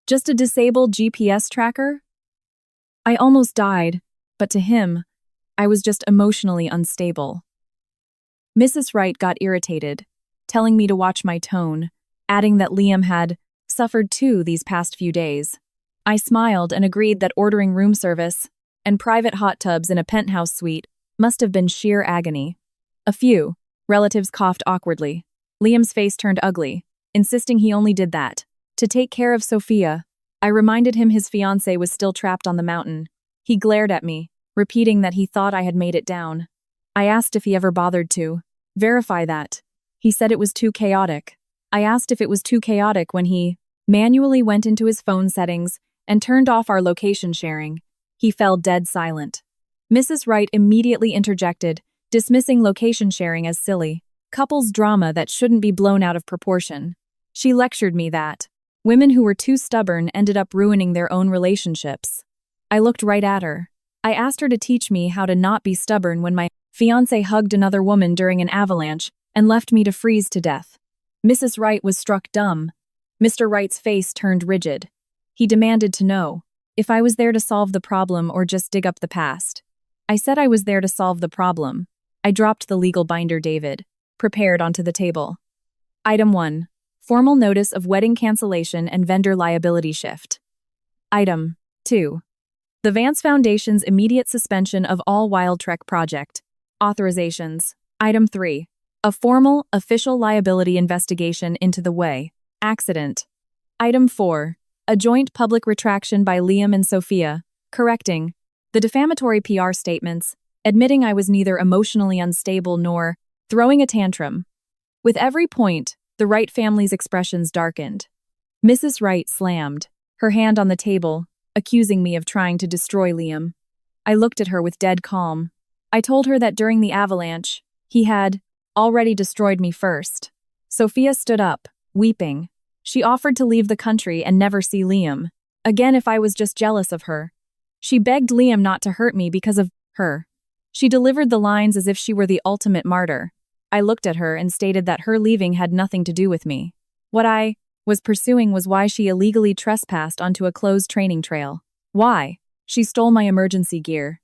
Speaker 1: Just a disabled GPS tracker? I almost died, but to him, I was just emotionally unstable. Mrs. Wright got irritated, telling me to watch my tone, adding that Liam had suffered too these past few days. I smiled and agreed that ordering room service and private hot tubs in a penthouse suite must have been sheer agony. A few relatives coughed awkwardly. Liam's face turned ugly, insisting he only did that to take care of Sophia. I reminded him his fiancée was still trapped on the mountain. He glared at me, repeating that he thought I had made it down. I asked if he ever bothered to verify that. He said it was too chaotic. I asked if it was too chaotic when he manually went into his phone settings and turned off our location sharing. He fell dead silent. Mrs. Wright immediately interjected, dismissing location sharing as silly couples drama that shouldn't be blown out of proportion. She lectured me that women who were too stubborn ended up ruining their own relationships. I looked right at her. I asked her to teach me how to not be stubborn when my fiancé hugged another woman during an avalanche and left me to freeze to death. Mrs. Wright was struck dumb. Mr. Wright's face turned rigid. He demanded to know if I was there to solve the problem or just dig up the past. I said I was there to solve the problem. I dropped the legal binder David prepared onto the table. Item 1. Formal notice of wedding cancellation and vendor liability shift. Item 2. The Vance Foundation's immediate suspension of all Wild Trek project authorizations. Item 3. A formal, official liability investigation into the way accident. Item 4. A joint public retraction by Liam and Sophia, correcting the defamatory PR statements, admitting I was neither emotionally unstable nor throwing a tantrum. With every point, the Wright family's expressions darkened. Mrs. Wright slammed her hand on the table, accusing me of trying to destroy Liam. I looked at her with dead calm. I told her that during the avalanche, he had already destroyed me first. Sophia stood up, weeping. She offered to leave the country and never see Liam again if I was just jealous of her. She begged Liam not to hurt me because of her. She delivered the lines as if she were the ultimate martyr. I looked at her and stated that her leaving had nothing to do with me. What I was pursuing was why she illegally trespassed onto a closed training trail. Why she stole my emergency gear.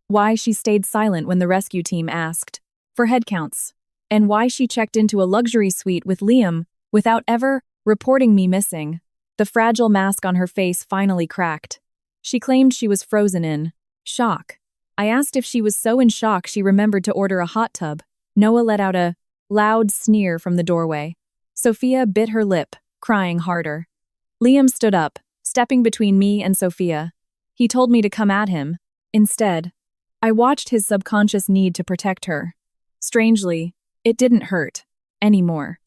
Speaker 1: Why she stayed silent when the rescue team asked for headcounts. And why she checked into a luxury suite with Liam without ever reporting me missing. The fragile mask on her face finally cracked. She claimed she was frozen in shock. I asked if she was so in shock she remembered to order a hot tub. Noah let out a loud sneer from the doorway. Sophia bit her lip, crying harder. Liam stood up, stepping between me and Sophia. He told me to come at him. Instead, I watched his subconscious need to protect her. Strangely, it didn't hurt anymore.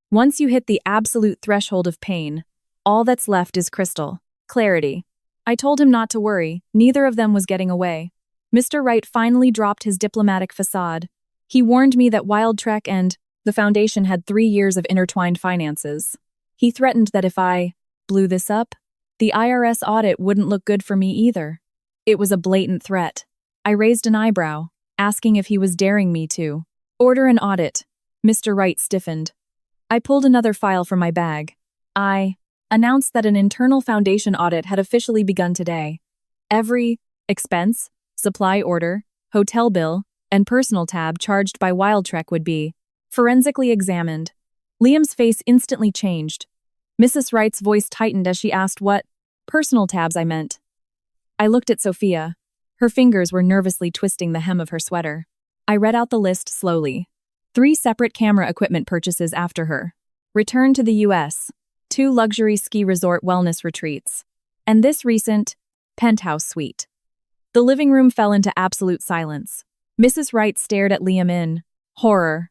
Speaker 1: Once you hit the absolute threshold of pain, all that's left is crystal clarity. I told him not to worry, neither of them was getting away. Mr. Wright finally dropped his diplomatic facade. He warned me that Wild Trek and the Foundation had 3 years of intertwined finances. He threatened that if I blew this up, the IRS audit wouldn't look good for me either. It was a blatant threat. I raised an eyebrow, asking if he was daring me to order an audit. Mr. Wright stiffened. I pulled another file from my bag. I announced that an internal foundation audit had officially begun today. Every expense, supply order, hotel bill, and personal tab charged by Wildtrek would be forensically examined. Liam's face instantly changed. Mrs. Wright's voice tightened as she asked what personal tabs I meant. I looked at Sophia. Her fingers were nervously twisting the hem of her sweater. I read out the list slowly. 3 separate camera equipment purchases after her. Return to the U.S. 2 luxury ski resort wellness retreats. And this recent penthouse suite. The living room fell into absolute silence. Mrs. Wright stared at Liam in horror.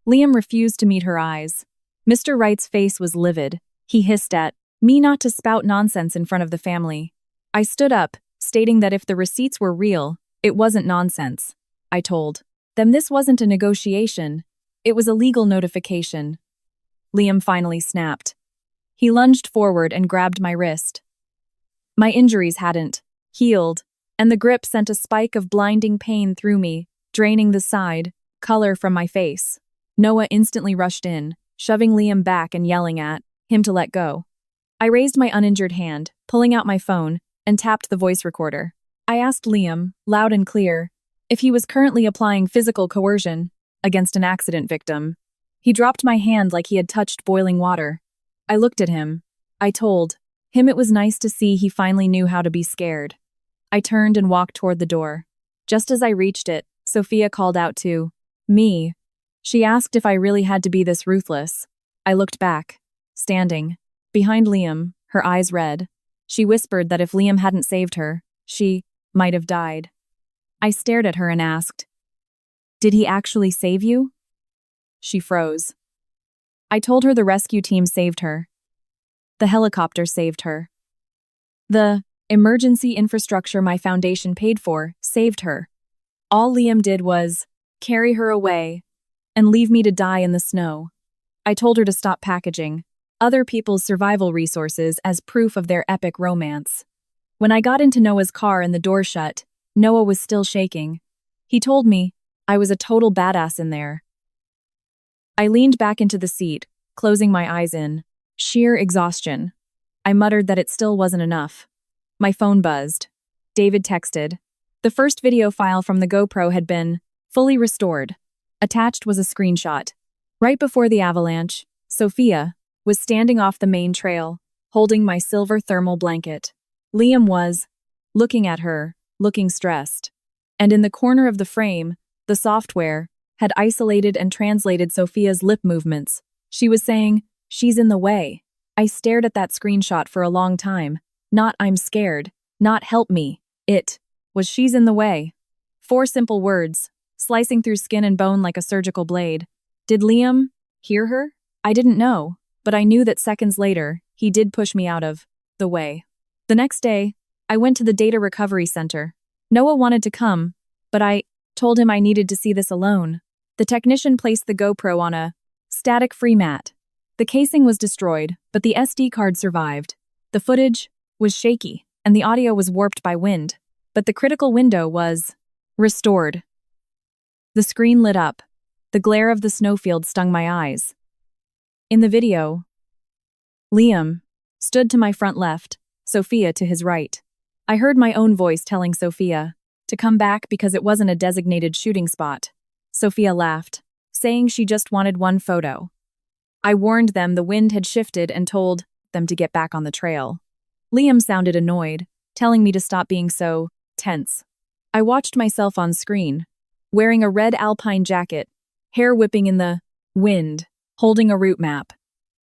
Speaker 1: Liam refused to meet her eyes. Mr. Wright's face was livid. He hissed at me not to spout nonsense in front of the family. I stood up, stating that if the receipts were real, it wasn't nonsense. I told them this wasn't a negotiation. It was a legal notification. Liam finally snapped. He lunged forward and grabbed my wrist. My injuries hadn't healed, and the grip sent a spike of blinding pain through me, draining the side, color from my face. Noah instantly rushed in, shoving Liam back and yelling at him to let go. I raised my uninjured hand, pulling out my phone, and tapped the voice recorder. I asked Liam, loud and clear, if he was currently applying physical coercion against an accident victim. He dropped my hand like he had touched boiling water. I looked at him. I told him it was nice to see he finally knew how to be scared. I turned and walked toward the door. Just as I reached it, Sophia called out to me. She asked if I really had to be this ruthless. I looked back, standing behind Liam, her eyes red. She whispered that if Liam hadn't saved her, she might have died. I stared at her and asked, "Did he actually save you?" She froze. I told her the rescue team saved her. The helicopter saved her. The emergency infrastructure my foundation paid for saved her. All Liam did was carry her away and leave me to die in the snow. I told her to stop packaging other people's survival resources as proof of their epic romance. When I got into Noah's car and the door shut, Noah was still shaking. He told me I was a total badass in there. I leaned back into the seat, closing my eyes in sheer exhaustion. I muttered that it still wasn't enough. My phone buzzed. David texted. The first video file from the GoPro had been fully restored. Attached was a screenshot. Right before the avalanche, Sophia was standing off the main trail, holding my silver thermal blanket. Liam was looking at her, looking stressed. And in the corner of the frame, the software had isolated and translated Sophia's lip movements. She was saying, "She's in the way." I stared at that screenshot for a long time. Not "I'm scared," not "help me." It was "she's in the way." 4 simple words, slicing through skin and bone like a surgical blade. Did Liam hear her? I didn't know, but I knew that seconds later, he did push me out of the way. The next day, I went to the data recovery center. Noah wanted to come, but I told him I needed to see this alone. The technician placed the GoPro on a static-free mat. The casing was destroyed, but the SD card survived. The footage was shaky, and the audio was warped by wind, but the critical window was restored. The screen lit up. The glare of the snowfield stung my eyes. In the video, Liam stood to my front left, Sophia to his right. I heard my own voice telling Sophia to come back because it wasn't a designated shooting spot. Sophia laughed, saying she just wanted one photo. I warned them the wind had shifted and told them to get back on the trail. Liam sounded annoyed, telling me to stop being so tense. I watched myself on screen, wearing a red alpine jacket, hair whipping in the wind, holding a route map.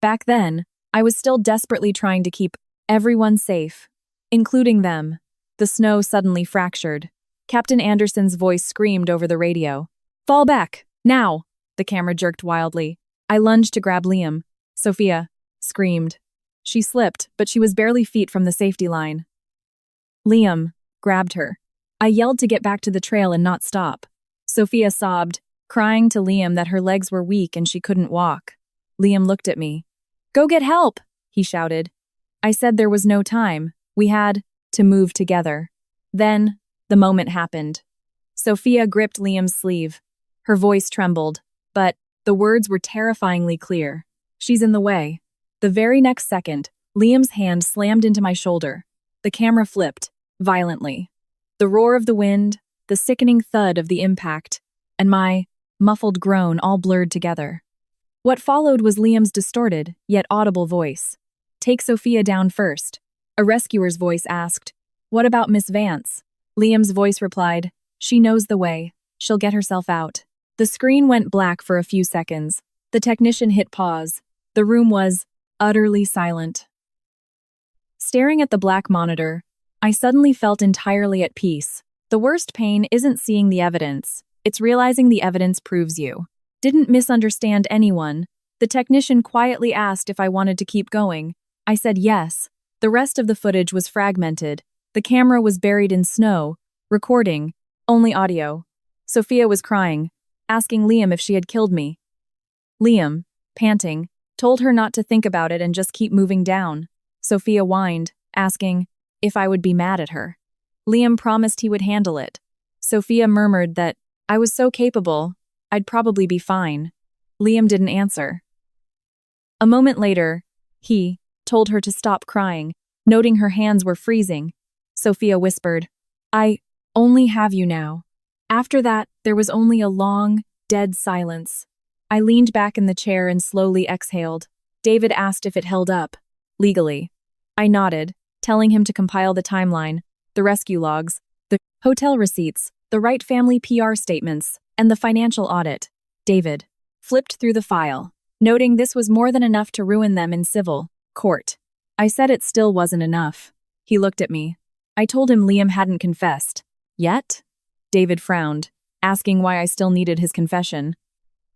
Speaker 1: Back then, I was still desperately trying to keep everyone safe, including them. The snow suddenly fractured. Captain Anderson's voice screamed over the radio. "Fall back, now!" The camera jerked wildly. I lunged to grab Liam. Sophia screamed. She slipped, but she was barely feet from the safety line. Liam grabbed her. I yelled to get back to the trail and not stop. Sophia sobbed, crying to Liam that her legs were weak and she couldn't walk. Liam looked at me. "Go get help," he shouted. I said there was no time. We had to move together. Then, the moment happened. Sophia gripped Liam's sleeve. Her voice trembled, but the words were terrifyingly clear. "She's in the way." The very next second, Liam's hand slammed into my shoulder. The camera flipped, violently. The roar of the wind, the sickening thud of the impact, and my muffled groan all blurred together. What followed was Liam's distorted, yet audible voice. "Take Sophia down first." A rescuer's voice asked, "What about Miss Vance?" Liam's voice replied, "She knows the way. She'll get herself out." The screen went black for a few seconds. The technician hit pause. The room was utterly silent. Staring at the black monitor, I suddenly felt entirely at peace. The worst pain isn't seeing the evidence, it's realizing the evidence proves you. Didn't misunderstand anyone. The technician quietly asked if I wanted to keep going. I said yes. The rest of the footage was fragmented. The camera was buried in snow, recording, only audio. Sophia was crying, asking Liam if she had killed me. Liam, panting, told her not to think about it and just keep moving down. Sophia whined, asking if I would be mad at her. Liam promised he would handle it. Sophia murmured that I was so capable, I'd probably be fine. Liam didn't answer. A moment later, he told her to stop crying, noting her hands were freezing. Sophia whispered, "I only have you now." After that, there was only a long, dead silence. I leaned back in the chair and slowly exhaled. David asked if it held up, legally. I nodded, telling him to compile the timeline, the rescue logs, the hotel receipts, the Wright family PR statements, and the financial audit. David flipped through the file, noting this was more than enough to ruin them in civil court. I said it still wasn't enough. He looked at me. I told him Liam hadn't confessed. Yet? David frowned, asking why I still needed his confession.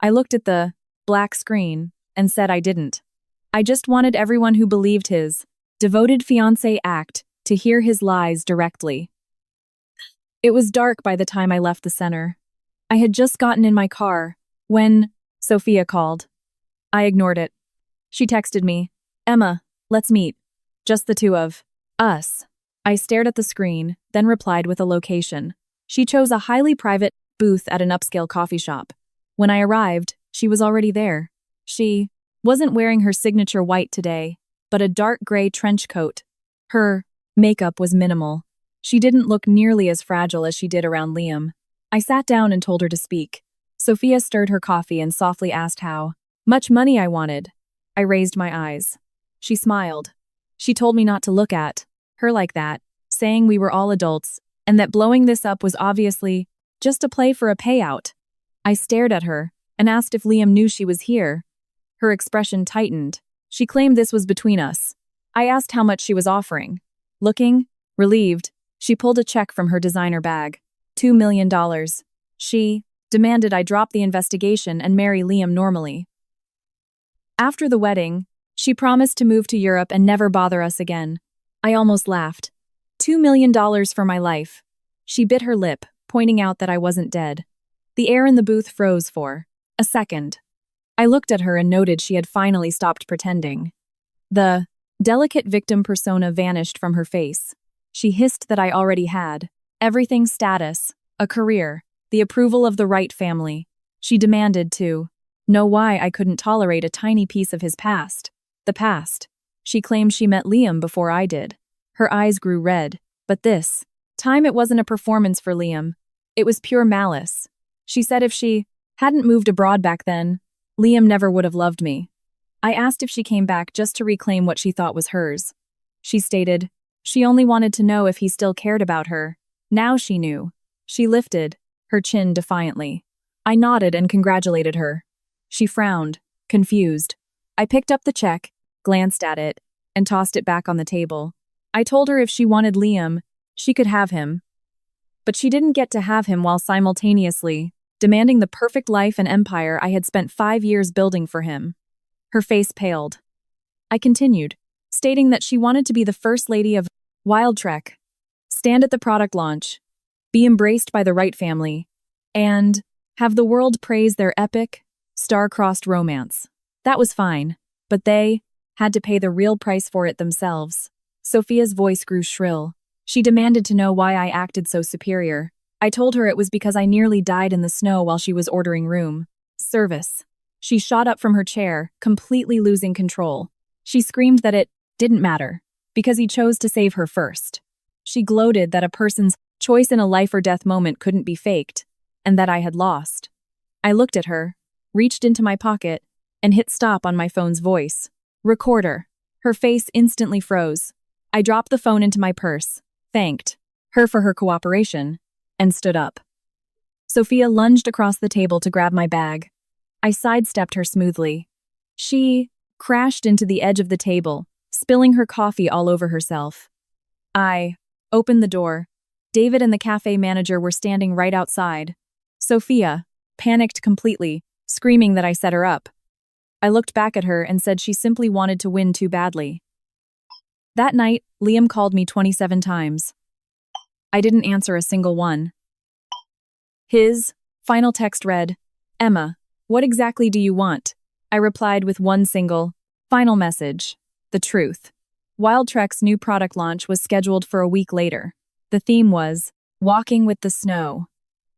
Speaker 1: I looked at the black screen and said I didn't. I just wanted everyone who believed his devoted fiancé act to hear his lies directly. It was dark by the time I left the center. I had just gotten in my car when Sophia called. I ignored it. She texted me, "Emma, let's meet. Just the two of us." I stared at the screen, then replied with a location. She chose a highly private booth at an upscale coffee shop. When I arrived, she was already there. She wasn't wearing her signature white today, but a dark gray trench coat. Her makeup was minimal. She didn't look nearly as fragile as she did around Liam. I sat down and told her to speak. Sophia stirred her coffee and softly asked how much money I wanted. I raised my eyes. She smiled. She told me not to look at her like that, saying we were all adults, and that blowing this up was obviously just a play for a payout. I stared at her and asked if Liam knew she was here. Her expression tightened. She claimed this was between us. I asked how much she was offering. Looking relieved, she pulled a check from her designer bag. $2 million. She demanded I drop the investigation and marry Liam normally. After the wedding, she promised to move to Europe and never bother us again. I almost laughed. $2 million for my life. She bit her lip, pointing out that I wasn't dead. The air in the booth froze for a second. I looked at her and noted she had finally stopped pretending. The delicate victim persona vanished from her face. She hissed that I already had everything: status, a career, the approval of the Wright family. She demanded to know why I couldn't tolerate a tiny piece of his past. The past. She claimed she met Liam before I did. Her eyes grew red, but this time it wasn't a performance for Liam. It was pure malice. She said if she hadn't moved abroad back then, Liam never would have loved me. I asked if she came back just to reclaim what she thought was hers. She stated she only wanted to know if he still cared about her. Now she knew. She lifted her chin defiantly. I nodded and congratulated her. She frowned, confused. I picked up the check, glanced at it, and tossed it back on the table. I told her if she wanted Liam, she could have him. But she didn't get to have him while simultaneously demanding the perfect life and empire I had spent 5 years building for him. Her face paled. I continued, stating that she wanted to be the first lady of Wild Trek, stand at the product launch, be embraced by the Wright family, and have the world praise their epic, star-crossed romance. That was fine, but they had to pay the real price for it themselves. Sophia's voice grew shrill. She demanded to know why I acted so superior. I told her it was because I nearly died in the snow while she was ordering room service. She shot up from her chair, completely losing control. She screamed that it didn't matter, because he chose to save her first. She gloated that a person's choice in a life-or-death moment couldn't be faked, and that I had lost. I looked at her, reached into my pocket, and hit stop on my phone's voice. Recorder. Her face instantly froze. I dropped the phone into my purse, thanked her for her cooperation, and stood up. Sophia lunged across the table to grab my bag. I sidestepped her smoothly. She crashed into the edge of the table, spilling her coffee all over herself. I opened the door. David and the cafe manager were standing right outside. Sophia panicked completely, screaming that I set her up. I looked back at her and said she simply wanted to win too badly. That night, Liam called me 27 times. I didn't answer a single one. His final text read, "Emma, what exactly do you want?" I replied with one single, final message: the truth. Wildtrek's new product launch was scheduled for a week later. The theme was Walking with the Snow.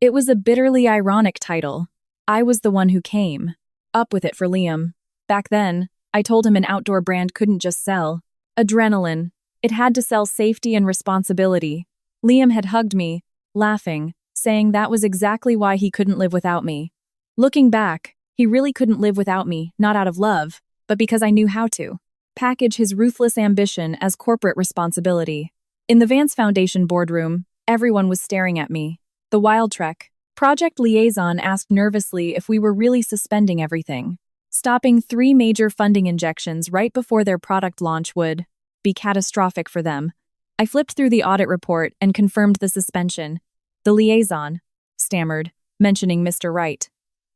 Speaker 1: It was a bitterly ironic title. I was the one who came up with it for Liam. Back then, I told him an outdoor brand couldn't just sell adrenaline. It had to sell safety and responsibility. Liam had hugged me, laughing, saying that was exactly why he couldn't live without me. Looking back, he really couldn't live without me, not out of love, but because I knew how to package his ruthless ambition as corporate responsibility. In the Vance Foundation boardroom, everyone was staring at me. The Wildtrek project liaison asked nervously if we were really suspending everything. Stopping 3 major funding injections right before their product launch would be catastrophic for them. I flipped through the audit report and confirmed the suspension. The liaison stammered, mentioning Mr. Wright.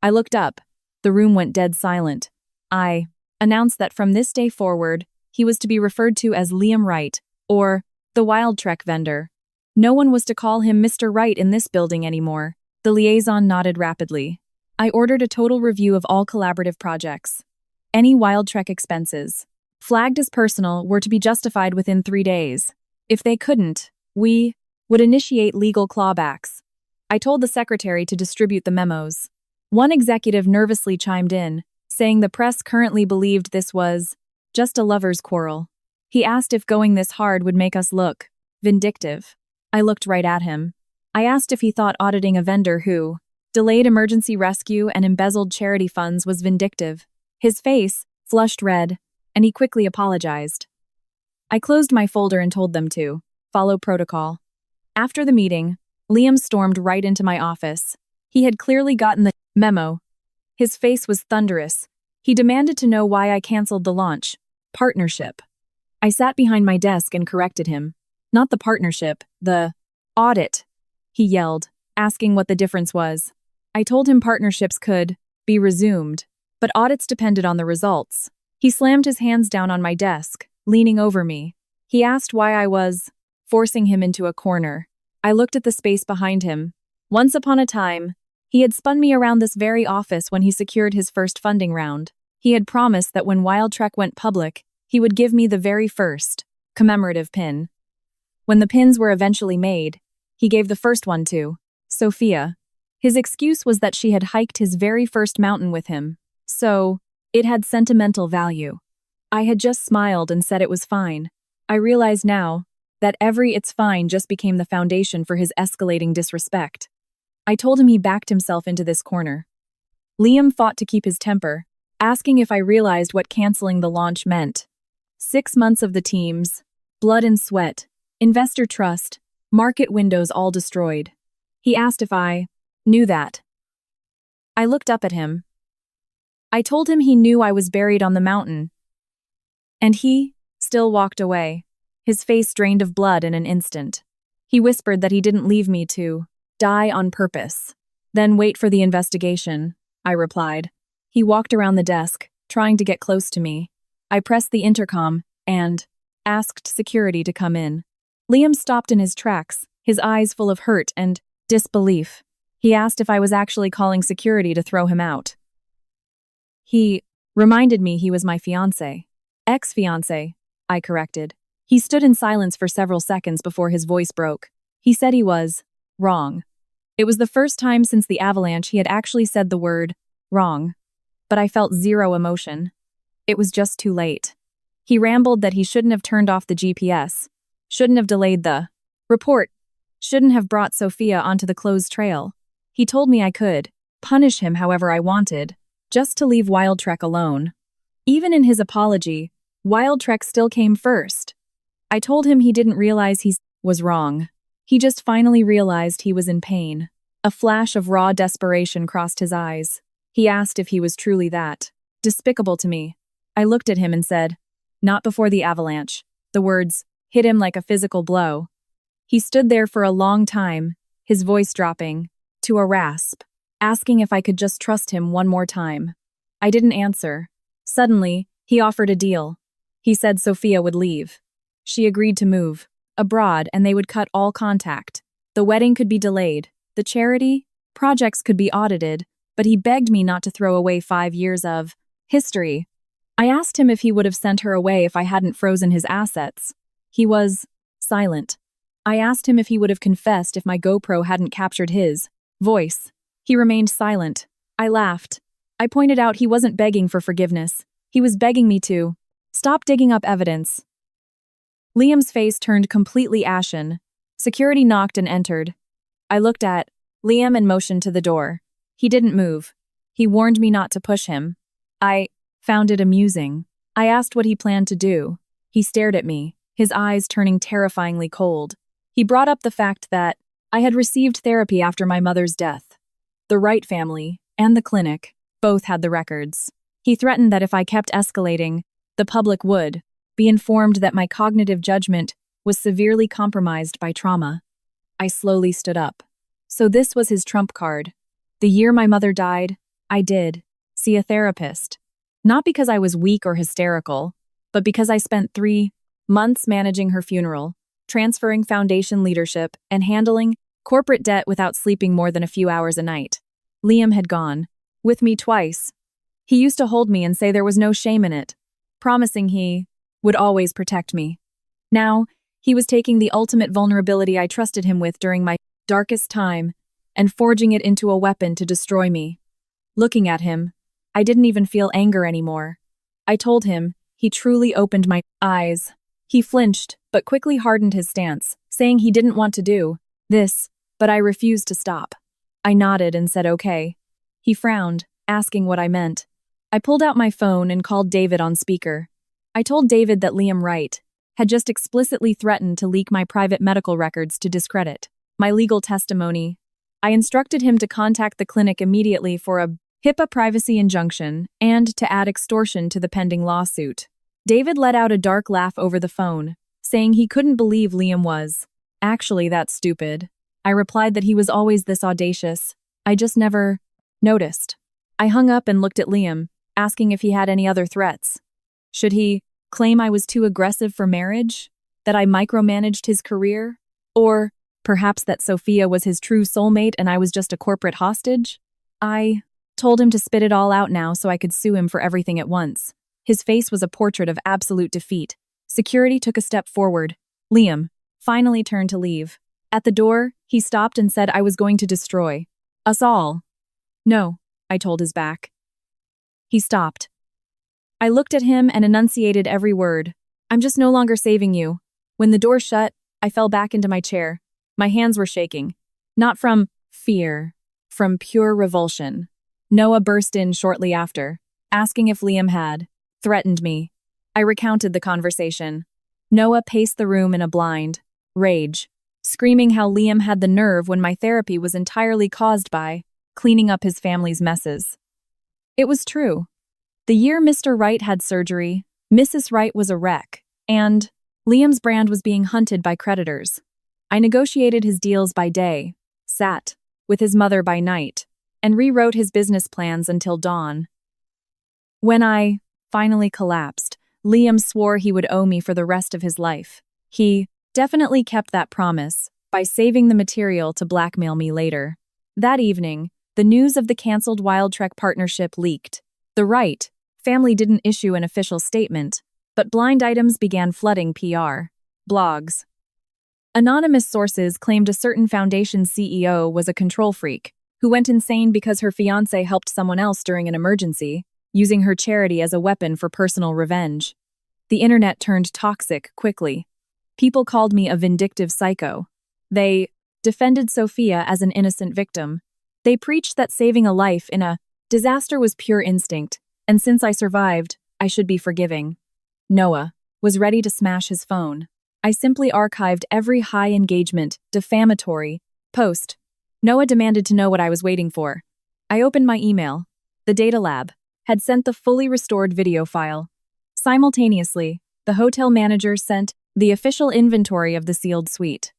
Speaker 1: I looked up. The room went dead silent. I announced that from this day forward, he was to be referred to as Liam Wright, or the Wildtrek vendor. No one was to call him Mr. Wright in this building anymore. The liaison nodded rapidly. I ordered a total review of all collaborative projects. Any Wildtrek expenses, flagged as personal, were to be justified within 3 days. If they couldn't, we would initiate legal clawbacks. I told the secretary to distribute the memos. One executive nervously chimed in, saying the press currently believed this was just a lover's quarrel. He asked if going this hard would make us look vindictive. I looked right at him. I asked if he thought auditing a vendor who delayed emergency rescue and embezzled charity funds was vindictive. His face flushed red, and he quickly apologized. I closed my folder and told them to follow protocol. After the meeting, Liam stormed right into my office. He had clearly gotten the memo. His face was thunderous. He demanded to know why I canceled the launch partnership. I sat behind my desk and corrected him. Not the partnership, the audit, he yelled, asking what the difference was. I told him partnerships could be resumed, but audits depended on the results. He slammed his hands down on my desk, leaning over me. He asked why I was forcing him into a corner. I looked at the space behind him. Once upon a time, he had spun me around this very office when he secured his first funding round. He had promised that when Wildtrek went public, he would give me the very first commemorative pin. When the pins were eventually made, he gave the first one to Sophia. His excuse was that she had hiked his very first mountain with him, so it had sentimental value. I had just smiled and said it was fine. I realized now that every "it's fine" just became the foundation for his escalating disrespect. I told him he backed himself into this corner. Liam fought to keep his temper, asking if I realized what canceling the launch meant. 6 months of the team's blood and sweat, investor trust, market windows all destroyed. He asked if I knew that. I looked up at him. I told him he knew I was buried on the mountain. And he still walked away, his face drained of blood in an instant. He whispered that he didn't leave me to die on purpose. Then wait for the investigation, I replied. He walked around the desk, trying to get close to me. I pressed the intercom and asked security to come in. Liam stopped in his tracks, his eyes full of hurt and disbelief. He asked if I was actually calling security to throw him out. He reminded me he was my fiancé. Ex-fiancé, I corrected. He stood in silence for several seconds before his voice broke. He said he was wrong. It was the first time since the Avalanche he had actually said the word wrong, but I felt zero emotion. It was just too late. He rambled that he shouldn't have turned off the GPS, shouldn't have delayed the report, shouldn't have brought Sophia onto the closed trail. He told me I could punish him however I wanted, just to leave Wild Trek alone. Even in his apology, Wild Trek still came first. I told him he didn't realize he was wrong. He just finally realized he was in pain. A flash of raw desperation crossed his eyes. He asked if he was truly that despicable to me. I looked at him and said, "Not before the Avalanche." The words hit him like a physical blow. He stood there for a long time, his voice dropping to a rasp, asking if I could just trust him one more time. I didn't answer. Suddenly, he offered a deal. He said Sophia would leave. She agreed to move abroad and they would cut all contact. The wedding could be delayed. The charity projects could be audited, but he begged me not to throw away 5 years of history. I asked him if he would have sent her away if I hadn't frozen his assets. He was silent. I asked him if he would have confessed if my GoPro hadn't captured his voice. He remained silent. I laughed. I pointed out he wasn't begging for forgiveness. He was begging me to stop digging up evidence. Liam's face turned completely ashen. Security knocked and entered. I looked at Liam and motioned to the door. He didn't move. He warned me not to push him. I found it amusing. I asked what he planned to do. He stared at me, his eyes turning terrifyingly cold. He brought up the fact that I had received therapy after my mother's death. The Wright family and the clinic both had the records. He threatened that if I kept escalating, the public would be informed that my cognitive judgment was severely compromised by trauma. I slowly stood up. So this was his trump card. The year my mother died, I did see a therapist. Not because I was weak or hysterical, but because I spent 3 months managing her funeral, transferring foundation leadership, and handling corporate debt without sleeping more than a few hours a night. Liam had gone with me twice. He used to hold me and say there was no shame in it, promising he would always protect me. Now, he was taking the ultimate vulnerability I trusted him with during my darkest time and forging it into a weapon to destroy me. Looking at him, I didn't even feel anger anymore. I told him, he truly opened my eyes. He flinched, but quickly hardened his stance, saying he didn't want to do this, but I refused to stop. I nodded and said okay. He frowned, asking what I meant. I pulled out my phone and called David on speaker. I told David that Liam Wright had just explicitly threatened to leak my private medical records to discredit my legal testimony. I instructed him to contact the clinic immediately for a HIPAA privacy injunction and to add extortion to the pending lawsuit. David let out a dark laugh over the phone, saying he couldn't believe Liam was actually that stupid. I replied that he was always this audacious. I just never noticed. I hung up and looked at Liam, asking if he had any other threats. Should he claim I was too aggressive for marriage? That I micromanaged his career? Or perhaps that Sophia was his true soulmate and I was just a corporate hostage? I told him to spit it all out now so I could sue him for everything at once. His face was a portrait of absolute defeat. Security took a step forward. Liam finally turned to leave. At the door, he stopped and said I was going to destroy us all. No, I told his back. He stopped. I looked at him and enunciated every word. I'm just no longer saving you. When the door shut, I fell back into my chair. My hands were shaking. Not from fear, from pure revulsion. Noah burst in shortly after, asking if Liam had threatened me. I recounted the conversation. Noah paced the room in a blind rage, screaming how Liam had the nerve when my therapy was entirely caused by cleaning up his family's messes. It was true. The year Mr. Wright had surgery, Mrs. Wright was a wreck, and Liam's brand was being hunted by creditors. I negotiated his deals by day, sat with his mother by night, and rewrote his business plans until dawn. When I finally collapsed, Liam swore he would owe me for the rest of his life. He definitely kept that promise by saving the material to blackmail me later. That evening, the news of the canceled Wild Trek partnership leaked. The Wright family didn't issue an official statement, but blind items began flooding PR blogs. Anonymous sources claimed a certain foundation CEO was a control freak who went insane because her fiancé helped someone else during an emergency, using her charity as a weapon for personal revenge. The internet turned toxic quickly. People called me a vindictive psycho. They defended Sophia as an innocent victim. They preached that saving a life in a disaster was pure instinct, and since I survived, I should be forgiving. Noah was ready to smash his phone. I simply archived every high-engagement, defamatory post. Noah demanded to know what I was waiting for. I opened my email. The data lab had sent the fully restored video file. Simultaneously, the hotel manager sent the official inventory of the sealed suite.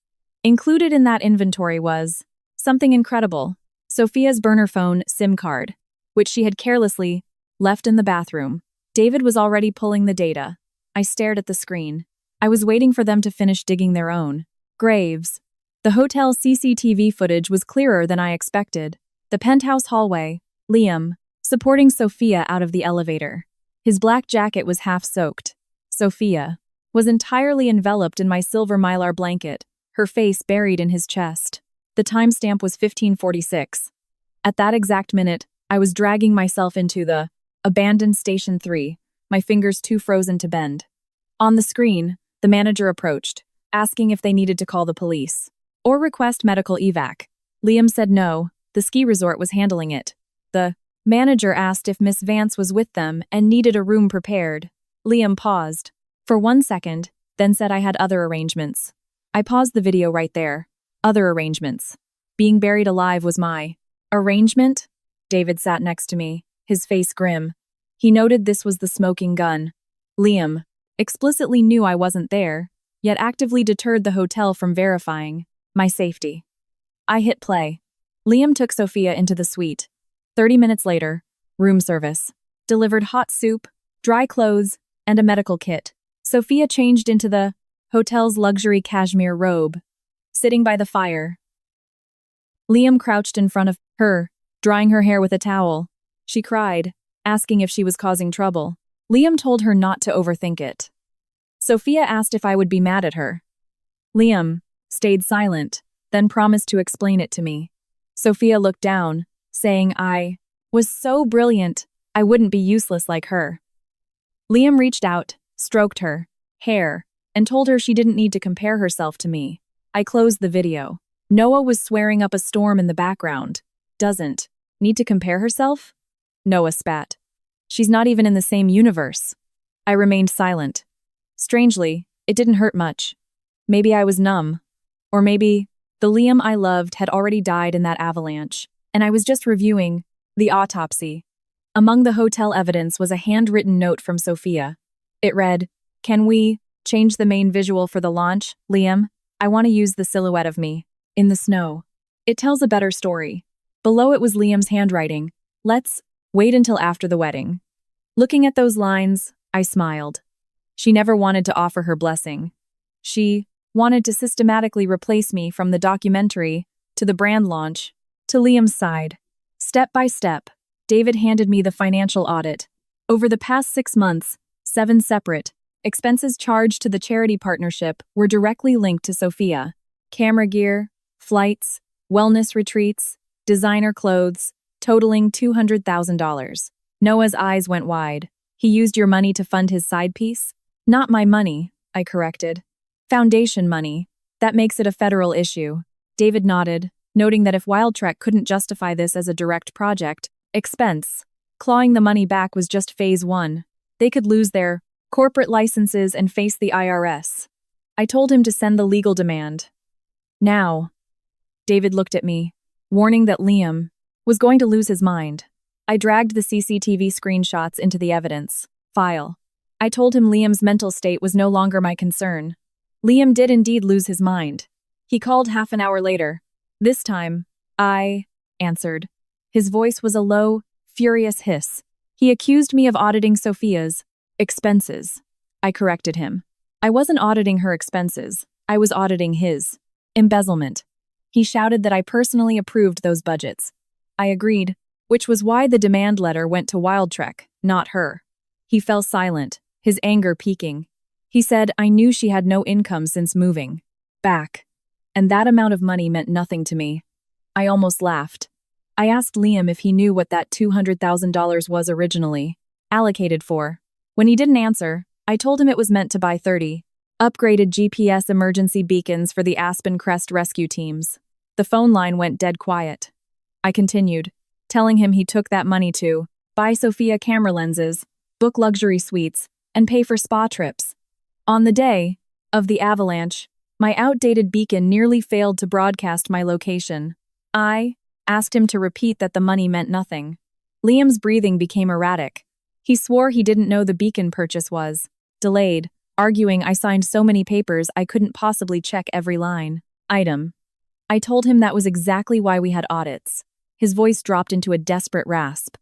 Speaker 1: Included in that inventory was something incredible: Sophia's burner phone SIM card, which she had carelessly left in the bathroom. David was already pulling the data. I stared at the screen. I was waiting for them to finish digging their own graves. The hotel CCTV footage was clearer than I expected. The penthouse hallway, Liam, supporting Sophia out of the elevator. His black jacket was half soaked. Sophia was entirely enveloped in my silver mylar blanket, her face buried in his chest. The timestamp was 1546. At that exact minute, I was dragging myself into the abandoned Station 3, my fingers too frozen to bend. On the screen, the manager approached, asking if they needed to call the police or request medical evac. Liam said no, the ski resort was handling it. The manager asked if Miss Vance was with them and needed a room prepared. Liam paused for 1 second, then said I had other arrangements. I paused the video right there. Other arrangements. Being buried alive was my arrangement? David sat next to me, his face grim. He noted this was the smoking gun. Liam explicitly knew I wasn't there, yet actively deterred the hotel from verifying my safety. I hit play. Liam took Sophia into the suite. 30 minutes later, room service delivered hot soup, dry clothes, and a medical kit. Sophia changed into the hotel's luxury cashmere robe, sitting by the fire. Liam crouched in front of her, drying her hair with a towel. She cried, asking if she was causing trouble. Liam told her not to overthink it. Sophia asked if I would be mad at her. Liam stayed silent, then promised to explain it to me. Sophia looked down, saying I was so brilliant, I wouldn't be useless like her. Liam reached out, stroked her hair, and told her she didn't need to compare herself to me. I closed the video. Noah was swearing up a storm in the background. Doesn't need to compare herself? Noah spat. She's not even in the same universe. I remained silent. Strangely, it didn't hurt much. Maybe I was numb. Or maybe the Liam I loved had already died in that avalanche, and I was just reviewing the autopsy. Among the hotel evidence was a handwritten note from Sophia. It read, "Can we change the main visual for the launch, Liam? I want to use the silhouette of me in the snow. It tells a better story." Below it was Liam's handwriting. "Let's wait until after the wedding." Looking at those lines, I smiled. She never wanted to offer her blessing. She wanted to systematically replace me from the documentary to the brand launch to Liam's side. Step by step, David handed me the financial audit. Over the past 6 months, 7 separate expenses charged to the charity partnership were directly linked to Sophia. Camera gear, flights, wellness retreats, designer clothes, totaling $200,000. Noah's eyes went wide. "He used your money to fund his side piece?" "Not my money," I corrected. "Foundation money. That makes it a federal issue." David nodded, noting that if Wildtrek couldn't justify this as a direct project expense, clawing the money back was just phase 1. They could lose their corporate licenses and face the IRS. I told him to send the legal demand. Now. David looked at me, warning that Liam was going to lose his mind. I dragged the CCTV screenshots into the evidence file. I told him Liam's mental state was no longer my concern. Liam did indeed lose his mind. He called half an hour later. This time, I answered. His voice was a low, furious hiss. He accused me of auditing Sophia's expenses. I corrected him. I wasn't auditing her expenses. I was auditing his embezzlement. He shouted that I personally approved those budgets. I agreed, which was why the demand letter went to Wildtrek, not her. He fell silent, his anger peaking. He said I knew she had no income since moving back, and that amount of money meant nothing to me. I almost laughed. I asked Liam if he knew what that $200,000 was originally allocated for. When he didn't answer, I told him it was meant to buy 30 upgraded GPS emergency beacons for the Aspen Crest rescue teams. The phone line went dead quiet. I continued, telling him he took that money to buy Sophia camera lenses, book luxury suites, and pay for spa trips. On the day of the avalanche, my outdated beacon nearly failed to broadcast my location. I asked him to repeat that the money meant nothing. Liam's breathing became erratic. He swore he didn't know the beacon purchase was delayed, arguing I signed so many papers I couldn't possibly check every line. Item. I told him that was exactly why we had audits. His voice dropped into a desperate rasp.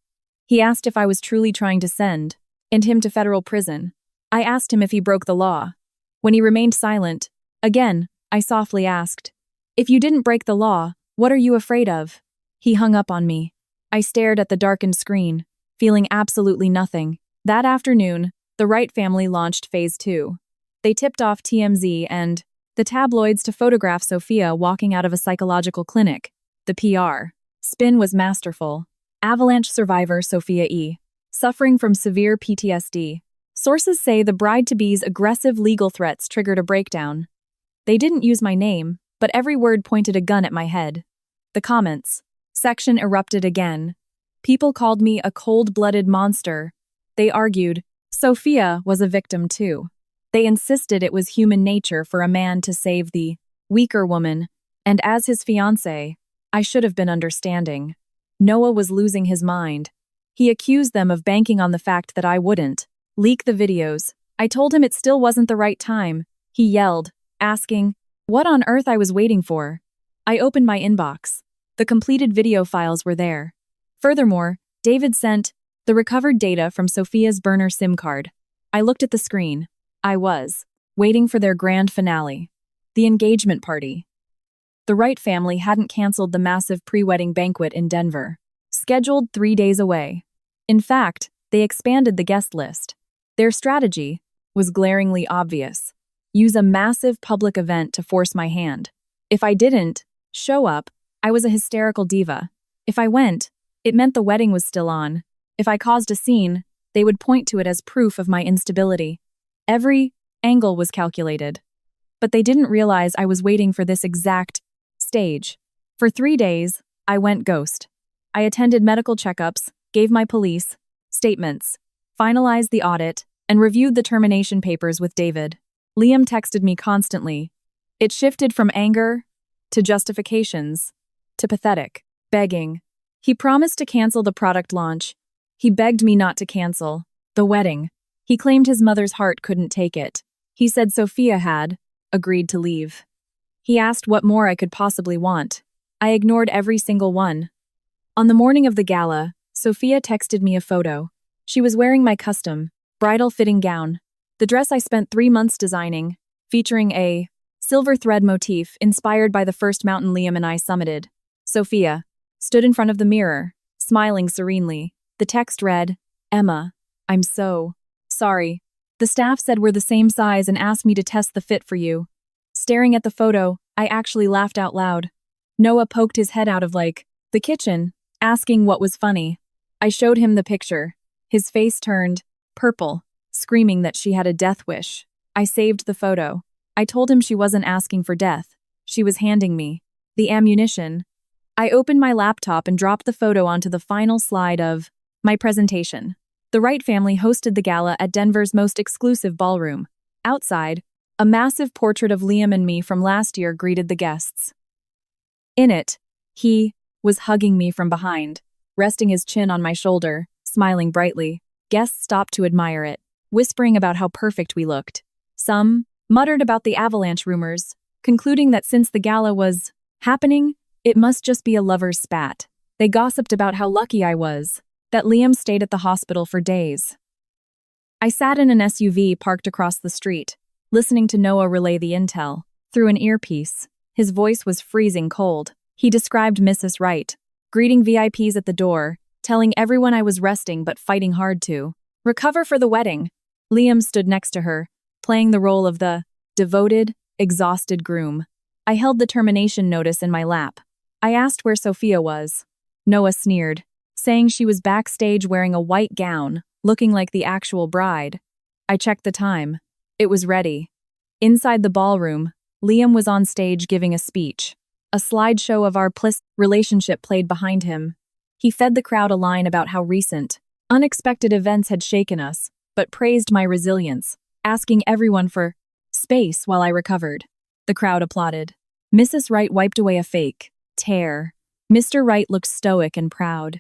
Speaker 1: He asked if I was truly trying to send him to federal prison. I asked him if he broke the law. When he remained silent, again, I softly asked, "If you didn't break the law, what are you afraid of?" He hung up on me. I stared at the darkened screen, feeling absolutely nothing. That afternoon, the Wright family launched Phase 2. They tipped off TMZ and the tabloids to photograph Sophia walking out of a psychological clinic. The PR spin was masterful. Avalanche survivor Sophia E. suffering from severe PTSD. Sources say the bride-to-be's aggressive legal threats triggered a breakdown. They didn't use my name, but every word pointed a gun at my head. The comments section erupted again. People called me a cold-blooded monster. They argued Sophia was a victim too. They insisted it was human nature for a man to save the weaker woman, and as his fiancé, I should have been understanding. Noah was losing his mind. He accused them of banking on the fact that I wouldn't leak the videos. I told him it still wasn't the right time. He yelled, asking what on earth I was waiting for. I opened my inbox. The completed video files were there. Furthermore, David sent the recovered data from Sophia's burner SIM card. I looked at the screen. I was waiting for their grand finale, the engagement party. The Wright family hadn't canceled the massive pre-wedding banquet in Denver, scheduled 3 days away. In fact, they expanded the guest list. Their strategy was glaringly obvious. Use a massive public event to force my hand. If I didn't show up, I was a hysterical diva. If I went, it meant the wedding was still on. If I caused a scene, they would point to it as proof of my instability. Every angle was calculated. But they didn't realize I was waiting for this exact stage. For 3 days, I went ghost. I attended medical checkups, gave my police statements, finalized the audit, and reviewed the termination papers with David. Liam texted me constantly. It shifted from anger to justifications to pathetic, begging. He promised to cancel the product launch. He begged me not to cancel the wedding. He claimed his mother's heart couldn't take it. He said Sophia had agreed to leave. He asked what more I could possibly want. I ignored every single one. On the morning of the gala, Sophia texted me a photo. She was wearing my custom, bridal-fitting gown. The dress I spent 3 months designing, featuring a silver thread motif inspired by the first mountain Liam and I summited. Sophia stood in front of the mirror, smiling serenely. The text read, "Emma, I'm so sorry. The staff said we're the same size and asked me to test the fit for you." Staring at the photo, I actually laughed out loud. Noah poked his head out of the kitchen, asking what was funny. I showed him the picture. His face turned purple, screaming that she had a death wish. I saved the photo. I told him she wasn't asking for death. She was handing me the ammunition. I opened my laptop and dropped the photo onto the final slide of my presentation. The Wright family hosted the gala at Denver's most exclusive ballroom. Outside, a massive portrait of Liam and me from last year greeted the guests. In it, he was hugging me from behind, resting his chin on my shoulder, smiling brightly. Guests stopped to admire it, whispering about how perfect we looked. Some muttered about the Avalanche rumors, concluding that since the gala was happening, it must just be a lover's spat. They gossiped about how lucky I was, that Liam stayed at the hospital for days. I sat in an SUV parked across the street, listening to Noah relay the intel through an earpiece. His voice was freezing cold. He described Mrs. Wright, greeting VIPs at the door, telling everyone I was resting but fighting hard to recover for the wedding. Liam stood next to her, playing the role of the devoted, exhausted groom. I held the termination notice in my lap. I asked where Sophia was. Noah sneered, saying she was backstage wearing a white gown, looking like the actual bride. I checked the time. It was ready. Inside the ballroom, Liam was on stage giving a speech. A slideshow of our relationship played behind him. He fed the crowd a line about how recent, unexpected events had shaken us, but praised my resilience, asking everyone for space while I recovered. The crowd applauded. Mrs. Wright wiped away a fake tear. Mr. Wright looked stoic and proud.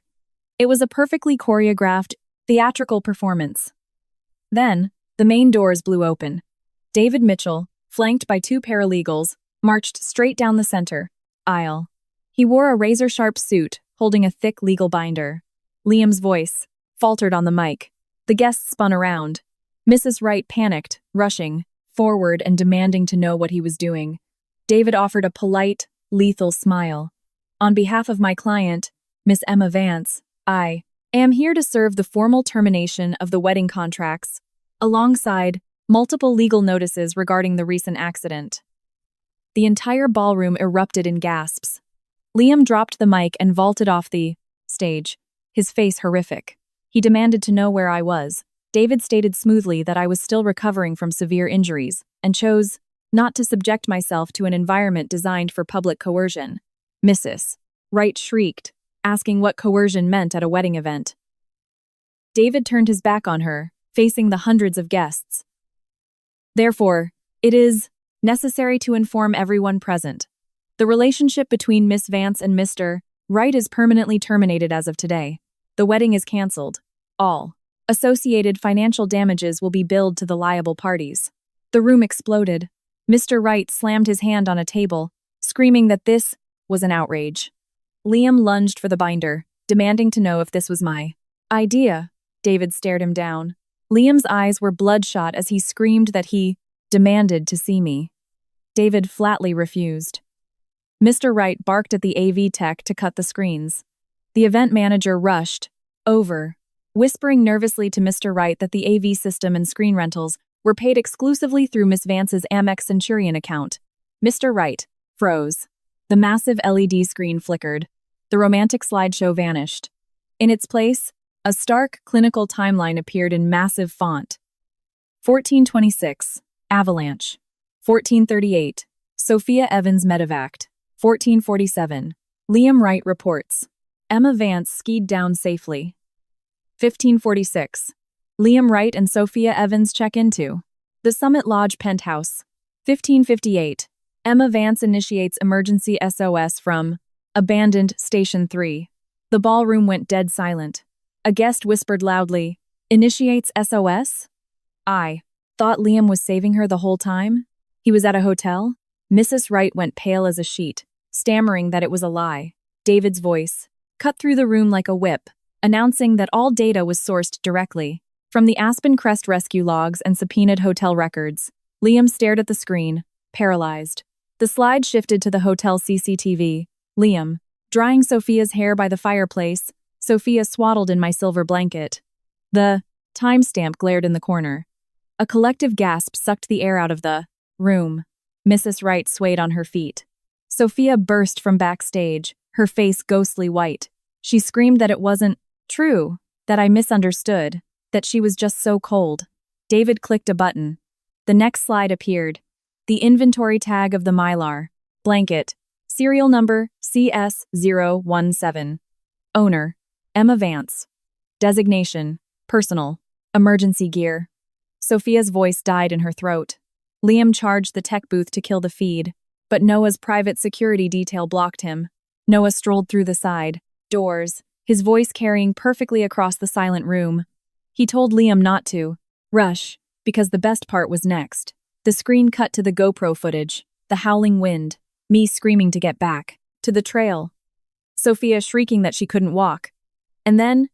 Speaker 1: It was a perfectly choreographed, theatrical performance. Then, the main doors blew open. David Mitchell, flanked by 2 paralegals, marched straight down the center aisle. He wore a razor-sharp suit, holding a thick legal binder. Liam's voice faltered on the mic. The guests spun around. Mrs. Wright panicked, rushing forward and demanding to know what he was doing. David offered a polite, lethal smile. On behalf of my client, Miss Emma Vance, I am here to serve the formal termination of the wedding contracts, alongside multiple legal notices regarding the recent accident. The entire ballroom erupted in gasps. Liam dropped the mic and vaulted off the stage, his face horrific. He demanded to know where I was. David stated smoothly that I was still recovering from severe injuries and chose not to subject myself to an environment designed for public coercion. Mrs. Wright shrieked, asking what coercion meant at a wedding event. David turned his back on her, facing the hundreds of guests. Therefore, it is necessary to inform everyone present. The relationship between Miss Vance and Mr. Wright is permanently terminated as of today. The wedding is cancelled. All associated financial damages will be billed to the liable parties. The room exploded. Mr. Wright slammed his hand on a table, screaming that this was an outrage. Liam lunged for the binder, demanding to know if this was my idea. David stared him down. Liam's eyes were bloodshot as he screamed that he demanded to see me. David flatly refused. Mr. Wright barked at the AV tech to cut the screens. The event manager rushed over, whispering nervously to Mr. Wright that the AV system and screen rentals were paid exclusively through Miss Vance's Amex Centurion account. Mr. Wright froze. The massive LED screen flickered. The romantic slideshow vanished. In its place, a stark, clinical timeline appeared in massive font. 1426, Avalanche. 1438, Sophia Evans medevacked. 1447, Liam Wright reports. Emma Vance skied down safely. 1546, Liam Wright and Sophia Evans check into the Summit Lodge penthouse. 1558, Emma Vance initiates emergency SOS from abandoned Station 3. The ballroom went dead silent. A guest whispered loudly, "Initiates SOS?" I thought Liam was saving her the whole time. He was at a hotel? Mrs. Wright went pale as a sheet, stammering that it was a lie. David's voice cut through the room like a whip, announcing that all data was sourced directly from the Aspen Crest rescue logs and subpoenaed hotel records. Liam stared at the screen, paralyzed. The slide shifted to the hotel CCTV. Liam, drying Sophia's hair by the fireplace, Sophia swaddled in my silver blanket. The timestamp glared in the corner. A collective gasp sucked the air out of the room. Mrs. Wright swayed on her feet. Sophia burst from backstage, her face ghostly white. She screamed that it wasn't true, that I misunderstood, that she was just so cold. David clicked a button. The next slide appeared. The inventory tag of the Mylar. Blanket. Serial number CS017. Owner. Emma Vance. Designation. Personal. Emergency gear. Sophia's voice died in her throat. Liam charged the tech booth to kill the feed, but Noah's private security detail blocked him. Noah strolled through the side doors, his voice carrying perfectly across the silent room. He told Liam not to rush, because the best part was next. The screen cut to the GoPro footage, the howling wind, me screaming to get back, to the trail, Sophia shrieking that she couldn't walk. And then,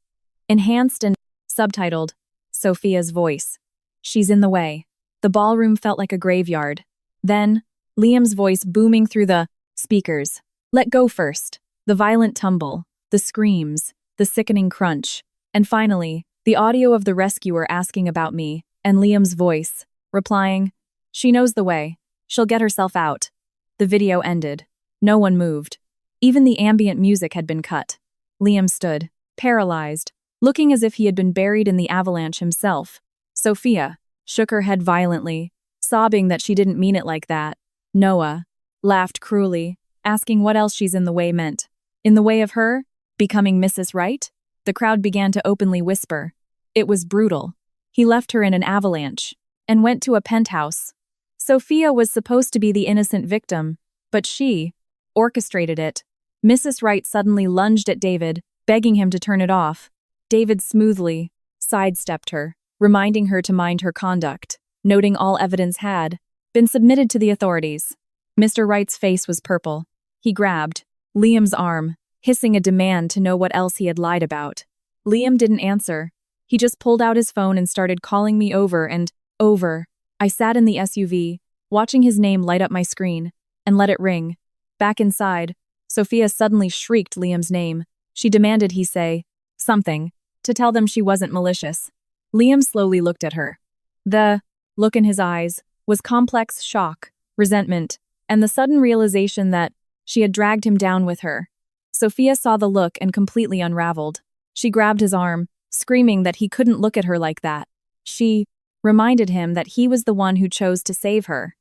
Speaker 1: enhanced and subtitled, Sophia's voice. "She's in the way." The ballroom felt like a graveyard. Then, Liam's voice booming through the speakers. "Let go first." The violent tumble, the screams, the sickening crunch, and finally, the audio of the rescuer asking about me, and Liam's voice, replying, "She knows the way. She'll get herself out." The video ended. No one moved. Even the ambient music had been cut. Liam stood, paralyzed, looking as if he had been buried in the avalanche himself. Sophia, shook her head violently, sobbing that she didn't mean it like that. Noah laughed cruelly, asking what else she's in the way meant. In the way of her becoming Mrs. Right? The crowd began to openly whisper. It was brutal. He left her in an avalanche and went to a penthouse. Sophia was supposed to be the innocent victim, but she orchestrated it. Mrs. Wright suddenly lunged at David, begging him to turn it off. David smoothly sidestepped her, reminding her to mind her conduct, noting all evidence had been submitted to the authorities. Mr. Wright's face was purple. He grabbed Liam's arm, hissing a demand to know what else he had lied about. Liam didn't answer. He just pulled out his phone and started calling me over and over. I sat in the SUV, watching his name light up my screen, and let it ring. Back inside, Sophia suddenly shrieked Liam's name. She demanded he say something to tell them she wasn't malicious. Liam slowly looked at her. The look in his eyes was complex shock, resentment, and the sudden realization that she had dragged him down with her. Sophia saw the look and completely unraveled. She grabbed his arm, screaming that he couldn't look at her like that. She reminded him that he was the one who chose to save her.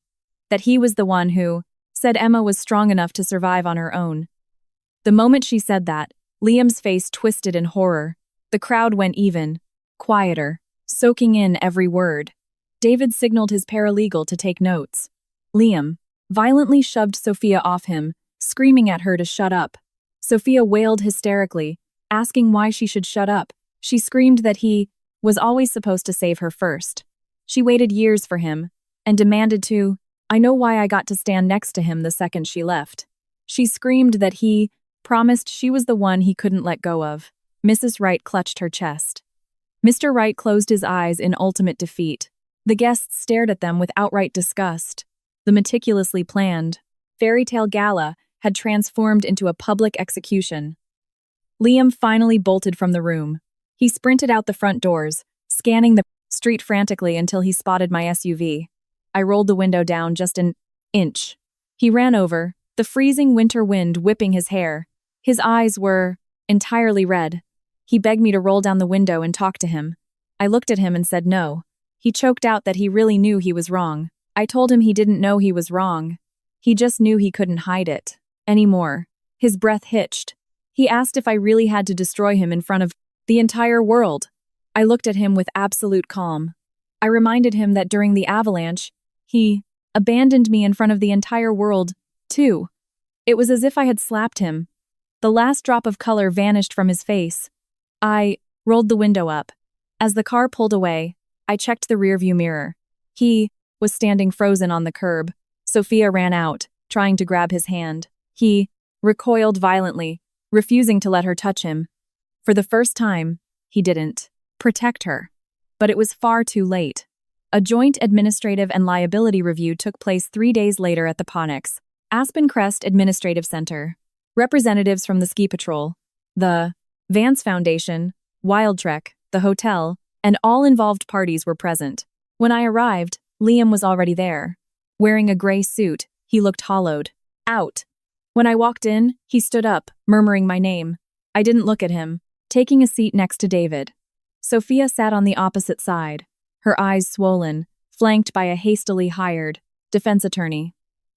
Speaker 1: That he was the one who said Emma was strong enough to survive on her own. The moment she said that, Liam's face twisted in horror. The crowd went even quieter, soaking in every word. David signaled his paralegal to take notes. Liam violently shoved Sophia off him, screaming at her to shut up. Sophia wailed hysterically, asking why she should shut up. She screamed that he was always supposed to save her first. She waited years for him and demanded to, I know why I got to stand next to him the second she left. She screamed that he promised she was the one he couldn't let go of. Mrs. Wright clutched her chest. Mr. Wright closed his eyes in ultimate defeat. The guests stared at them with outright disgust. The meticulously planned fairy tale gala had transformed into a public execution. Liam finally bolted from the room. He sprinted out the front doors, scanning the street frantically until he spotted my SUV. I rolled the window down just an inch. He ran over, the freezing winter wind whipping his hair. His eyes were entirely red. He begged me to roll down the window and talk to him. I looked at him and said no. He choked out that he really knew he was wrong. I told him he didn't know he was wrong. He just knew he couldn't hide it anymore. His breath hitched. He asked if I really had to destroy him in front of the entire world. I looked at him with absolute calm. I reminded him that during the avalanche, he abandoned me in front of the entire world, too. It was as if I had slapped him. The last drop of color vanished from his face. I rolled the window up. As the car pulled away, I checked the rearview mirror. He was standing frozen on the curb. Sophia ran out, trying to grab his hand. He recoiled violently, refusing to let her touch him. For the first time, he didn't protect her. But it was far too late. A joint administrative and liability review took place 3 days later at the Ponics, Aspen Crest Administrative Center. Representatives from the ski patrol, the Vance Foundation, Wild Trek, the hotel, and all involved parties were present. When I arrived, Liam was already there. Wearing a gray suit, he looked hollowed out. When I walked in, he stood up, murmuring my name. I didn't look at him, taking a seat next to David. Sophia sat on the opposite side, her eyes swollen, flanked by a hastily hired defense attorney.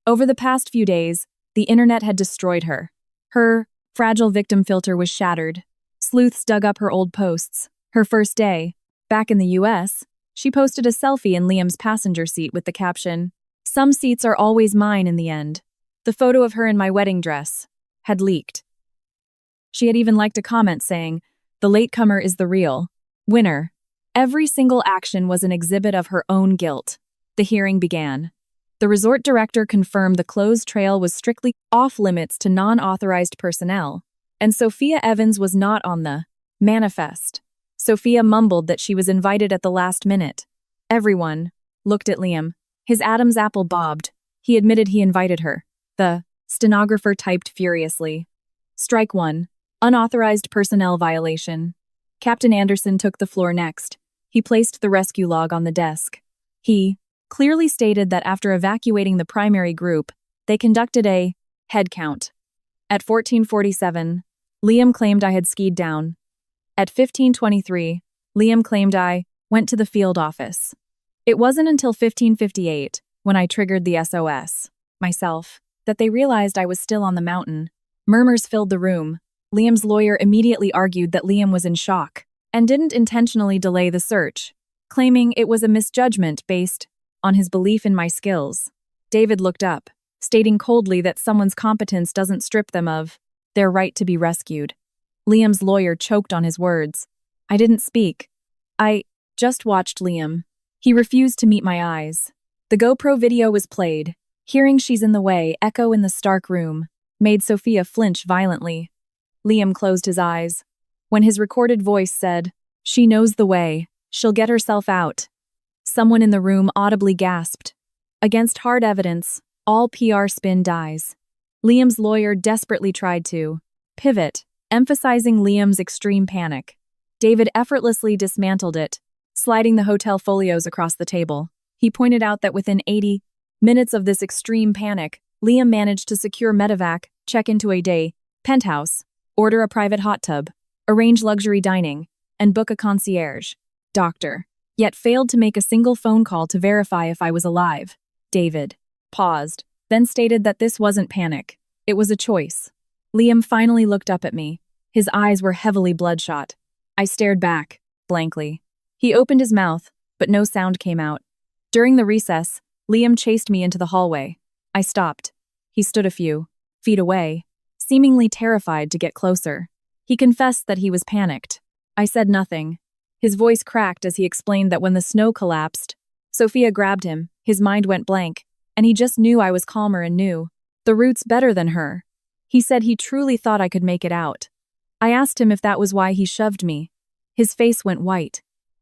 Speaker 1: Over the past few days, the internet had destroyed her. Her fragile victim filter was shattered. Sleuths dug up her old posts. Her first day, back in the US, she posted a selfie in Liam's passenger seat with the caption, "Some seats are always mine in the end." The photo of her in my wedding dress had leaked. She had even liked a comment saying, "The latecomer is the real winner." Every single action was an exhibit of her own guilt. The hearing began. The resort director confirmed the closed trail was strictly off-limits to non-authorized personnel, and Sophia Evans was not on the manifest. Sophia mumbled that she was invited at the last minute. Everyone looked at Liam. His Adam's apple bobbed. He admitted he invited her. The stenographer typed furiously. Strike 1. Unauthorized personnel violation. Captain Anderson took the floor next. He placed the rescue log on the desk. He clearly stated that after evacuating the primary group, they conducted a head count. At 14:47, Liam claimed I had skied down. At 15:23, Liam claimed I went to the field office. It wasn't until 1558, when I triggered the SOS myself, that they realized I was still on the mountain. Murmurs filled the room. Liam's lawyer immediately argued that Liam was in shock and didn't intentionally delay the search, claiming it was a misjudgment based on his belief in my skills. David looked up, stating coldly that someone's competence doesn't strip them of their right to be rescued. Liam's lawyer choked on his words. I didn't speak. I just watched Liam. He refused to meet my eyes. The GoPro video was played. Hearing "She's in the Way" echo in the stark room made Sophia flinch violently. Liam closed his eyes. When his recorded voice said, "She knows the way. She'll get herself out," someone in the room audibly gasped. Against hard evidence, all PR spin dies. Liam's lawyer desperately tried to pivot, emphasizing Liam's extreme panic. David effortlessly dismantled it, sliding the hotel folios across the table. He pointed out that within 80 minutes of this extreme panic, Liam managed to secure medevac, check into a day penthouse, order a private hot tub, arrange luxury dining, and book a concierge doctor, yet failed to make a single phone call to verify if I was alive. David paused, then stated that this wasn't panic. It was a choice. Liam finally looked up at me. His eyes were heavily bloodshot. I stared back, blankly. He opened his mouth, but no sound came out. During the recess, Liam chased me into the hallway. I stopped. He stood a few feet away, seemingly terrified to get closer. He confessed that he was panicked. I said nothing. His voice cracked as he explained that when the snow collapsed, Sophia grabbed him, his mind went blank, and he just knew I was calmer and knew the routes better than her. He said he truly thought I could make it out. I asked him if that was why he shoved me. His face went white.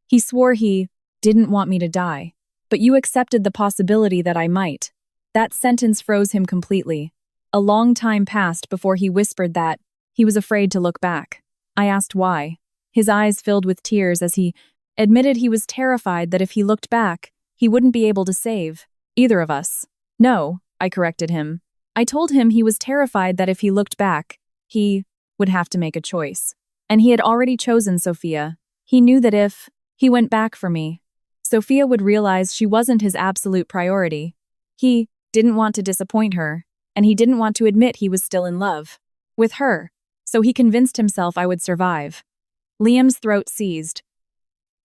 Speaker 1: He swore he didn't want me to die, but you accepted the possibility that I might. That sentence froze him completely. A long time passed before he whispered that he was afraid to look back. I asked why. His eyes filled with tears as he admitted he was terrified that if he looked back, he wouldn't be able to save either of us. No, I corrected him. I told him he was terrified that if he looked back, he would have to make a choice. And he had already chosen Sophia. He knew that if he went back for me, Sophia would realize she wasn't his absolute priority. He didn't want to disappoint her, and he didn't want to admit he was still in love with her, so he convinced himself I would survive. Liam's throat seized.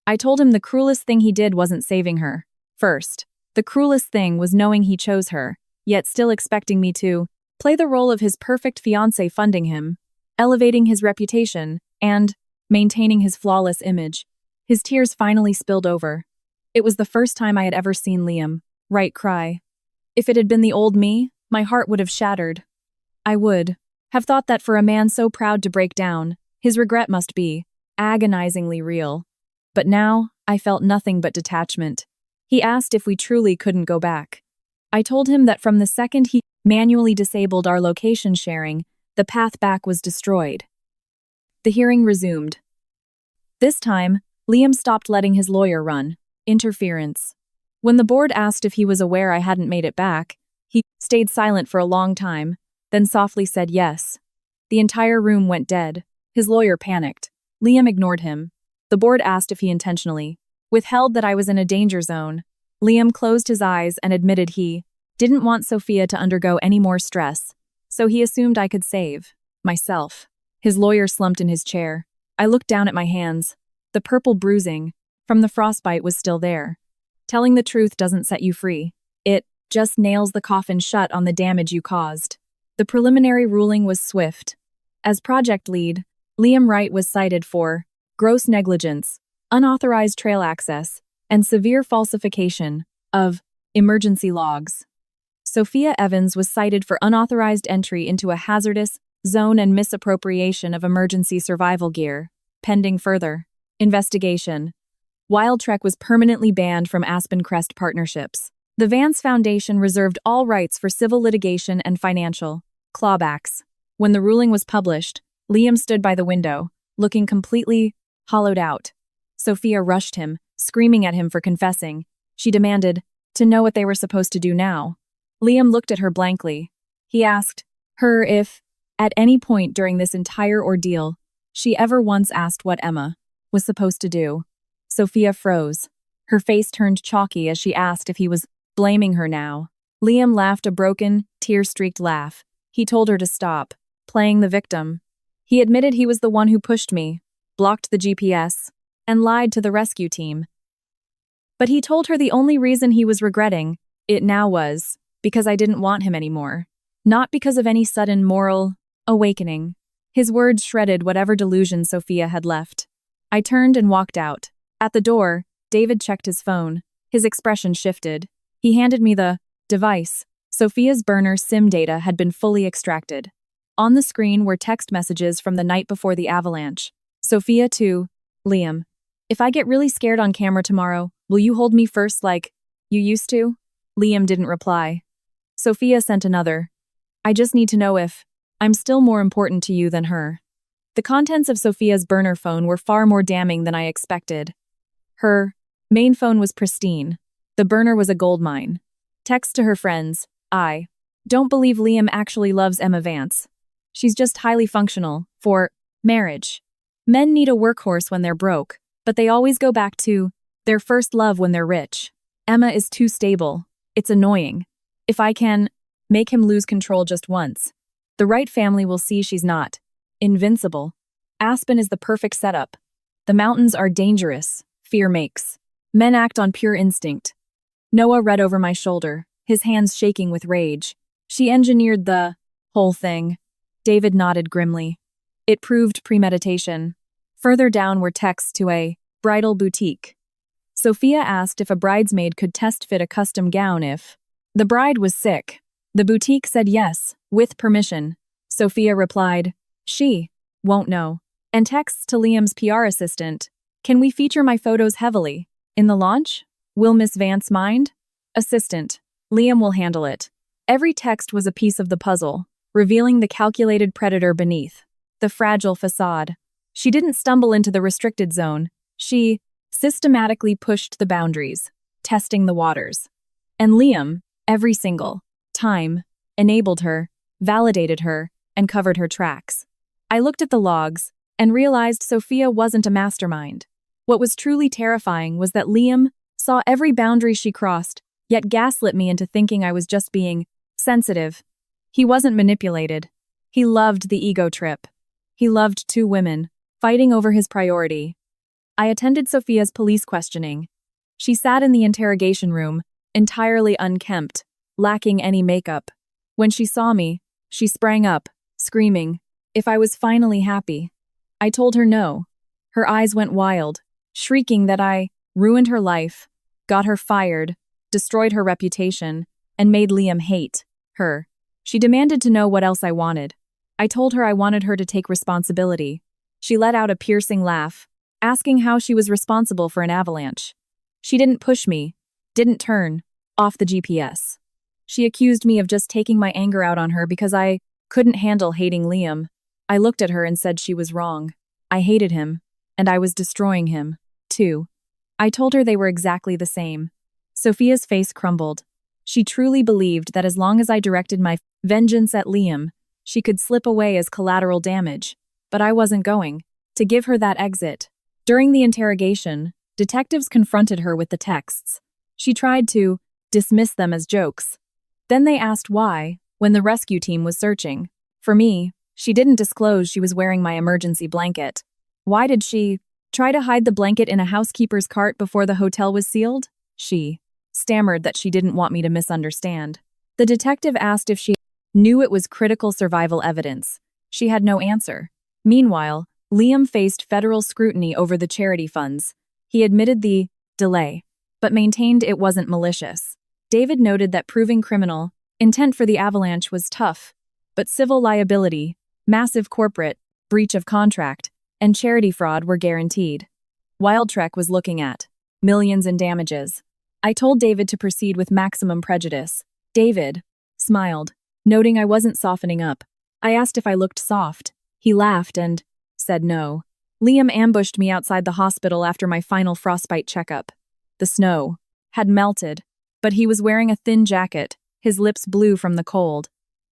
Speaker 1: I told him the cruelest thing he did wasn't saving her. First, the cruelest thing was knowing he chose her, yet still expecting me to play the role of his perfect fiancé, funding him, elevating his reputation, and maintaining his flawless image. His tears finally spilled over. It was the first time I had ever seen Liam cry. If it had been the old me, my heart would have shattered. I would have thought that for a man so proud to break down, his regret must be agonizingly real. But now, I felt nothing but detachment. He asked if we truly couldn't go back. I told him that from the second he manually disabled our location sharing, the path back was destroyed. The hearing resumed. This time, Liam stopped letting his lawyer run. Interference. When the board asked if he was aware I hadn't made it back, he stayed silent for a long time, then softly said yes. The entire room went dead. His lawyer panicked. Liam ignored him. The board asked if he intentionally withheld that I was in a danger zone. Liam closed his eyes and admitted he didn't want Sophia to undergo any more stress, so he assumed I could save myself. His lawyer slumped in his chair. I looked down at my hands. The purple bruising from the frostbite was still there. Telling the truth doesn't set you free. It just nails the coffin shut on the damage you caused. The preliminary ruling was swift. As project lead, Liam Wright was cited for gross negligence, unauthorized trail access, and severe falsification of emergency logs. Sophia Evans was cited for unauthorized entry into a hazardous zone and misappropriation of emergency survival gear, pending further investigation. Wild Trek was permanently banned from Aspen Crest partnerships. The Vance Foundation reserved all rights for civil litigation and financial clawbacks. When the ruling was published, Liam stood by the window, looking completely hollowed out. Sophia rushed him, screaming at him for confessing. She demanded to know what they were supposed to do now. Liam looked at her blankly. He asked her if, at any point during this entire ordeal, she ever once asked what Emma was supposed to do. Sophia froze. Her face turned chalky as she asked if he was blaming her now. Liam laughed a broken, tear-streaked laugh. He told her to stop, playing the victim. He admitted he was the one who pushed me, blocked the GPS, and lied to the rescue team. But he told her the only reason he was regretting it now was because I didn't want him anymore. Not because of any sudden moral awakening. His words shredded whatever delusion Sophia had left. I turned and walked out. At the door, David checked his phone. His expression shifted. He handed me the device. Sophia's burner SIM data had been fully extracted. On the screen were text messages from the night before the avalanche. Sophia to Liam. If I get really scared on camera tomorrow, will you hold me first like you used to? Liam didn't reply. Sophia sent another. I just need to know if I'm still more important to you than her. The contents of Sophia's burner phone were far more damning than I expected. Her main phone was pristine. The burner was a goldmine. Text to her friends. I don't believe Liam actually loves Emma Vance. She's just highly functional for marriage. Men need a workhorse when they're broke, but they always go back to their first love when they're rich. Emma is too stable. It's annoying. If I can make him lose control just once, the right family will see she's not invincible. Aspen is the perfect setup. The mountains are dangerous. Fear makes. Men act on pure instinct. Noah read over my shoulder, his hands shaking with rage. She engineered the whole thing. David nodded grimly. It proved premeditation. Further down were texts to a bridal boutique. Sophia asked if a bridesmaid could test fit a custom gown if the bride was sick. The boutique said yes, with permission. Sophia replied, she won't know. And texts to Liam's PR assistant. Can we feature my photos heavily in the launch? Will Miss Vance mind? Assistant. Liam will handle it. Every text was a piece of the puzzle, revealing the calculated predator beneath. The fragile facade. She didn't stumble into the restricted zone. She systematically pushed the boundaries, testing the waters. And Liam, every single time, enabled her, validated her, and covered her tracks. I looked at the logs and realized Sophia wasn't a mastermind. What was truly terrifying was that Liam saw every boundary she crossed, yet gaslit me into thinking I was just being sensitive. He wasn't manipulated. He loved the ego trip. He loved two women, fighting over his priority. I attended Sophia's police questioning. She sat in the interrogation room, entirely unkempt, lacking any makeup. When she saw me, she sprang up, screaming, if I was finally happy. I told her no. Her eyes went wild, shrieking that I ruined her life, got her fired, destroyed her reputation, and made Liam hate her. She demanded to know what else I wanted. I told her I wanted her to take responsibility. She let out a piercing laugh, asking how she was responsible for an avalanche. She didn't push me, didn't turn off the GPS. She accused me of just taking my anger out on her because I couldn't handle hating Liam. I looked at her and said she was wrong. I hated him, and I was destroying him, too. I told her they were exactly the same. Sophia's face crumbled. She truly believed that as long as I directed my vengeance at Liam, she could slip away as collateral damage. But I wasn't going to give her that exit. During the interrogation, detectives confronted her with the texts. She tried to dismiss them as jokes. Then they asked why, when the rescue team was searching. For me, she didn't disclose she was wearing my emergency blanket. Why did she try to hide the blanket in a housekeeper's cart before the hotel was sealed? She stammered that she didn't want me to misunderstand. The detective asked if she knew it was critical survival evidence. She had no answer. Meanwhile, Liam faced federal scrutiny over the charity funds. He admitted the delay, but maintained it wasn't malicious. David noted that proving criminal intent for the avalanche was tough, but civil liability, massive corporate breach of contract, and charity fraud were guaranteed. Wildtrek was looking at millions in damages. I told David to proceed with maximum prejudice. David smiled, noting I wasn't softening up. I asked if I looked soft. He laughed and said no. Liam ambushed me outside the hospital after my final frostbite checkup. The snow had melted, but he was wearing a thin jacket, his lips blue from the cold.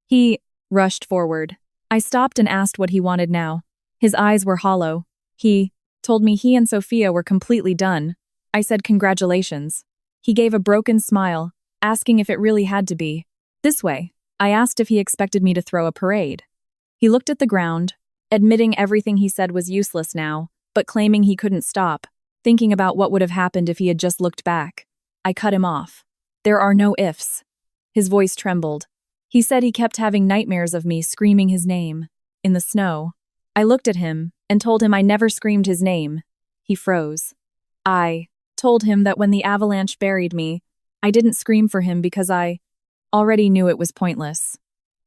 Speaker 1: He rushed forward. I stopped and asked what he wanted now. His eyes were hollow. He told me he and Sophia were completely done. I said congratulations. He gave a broken smile, asking if it really had to be. This way, I asked if he expected me to throw a parade. He looked at the ground, admitting everything he said was useless now, but claiming he couldn't stop, thinking about what would have happened if he had just looked back. I cut him off. There are no ifs. His voice trembled. He said he kept having nightmares of me screaming his name. In the snow. I looked at him and told him I never screamed his name. He froze. I told him that when the Avalanche buried me, I didn't scream for him because I already knew it was pointless.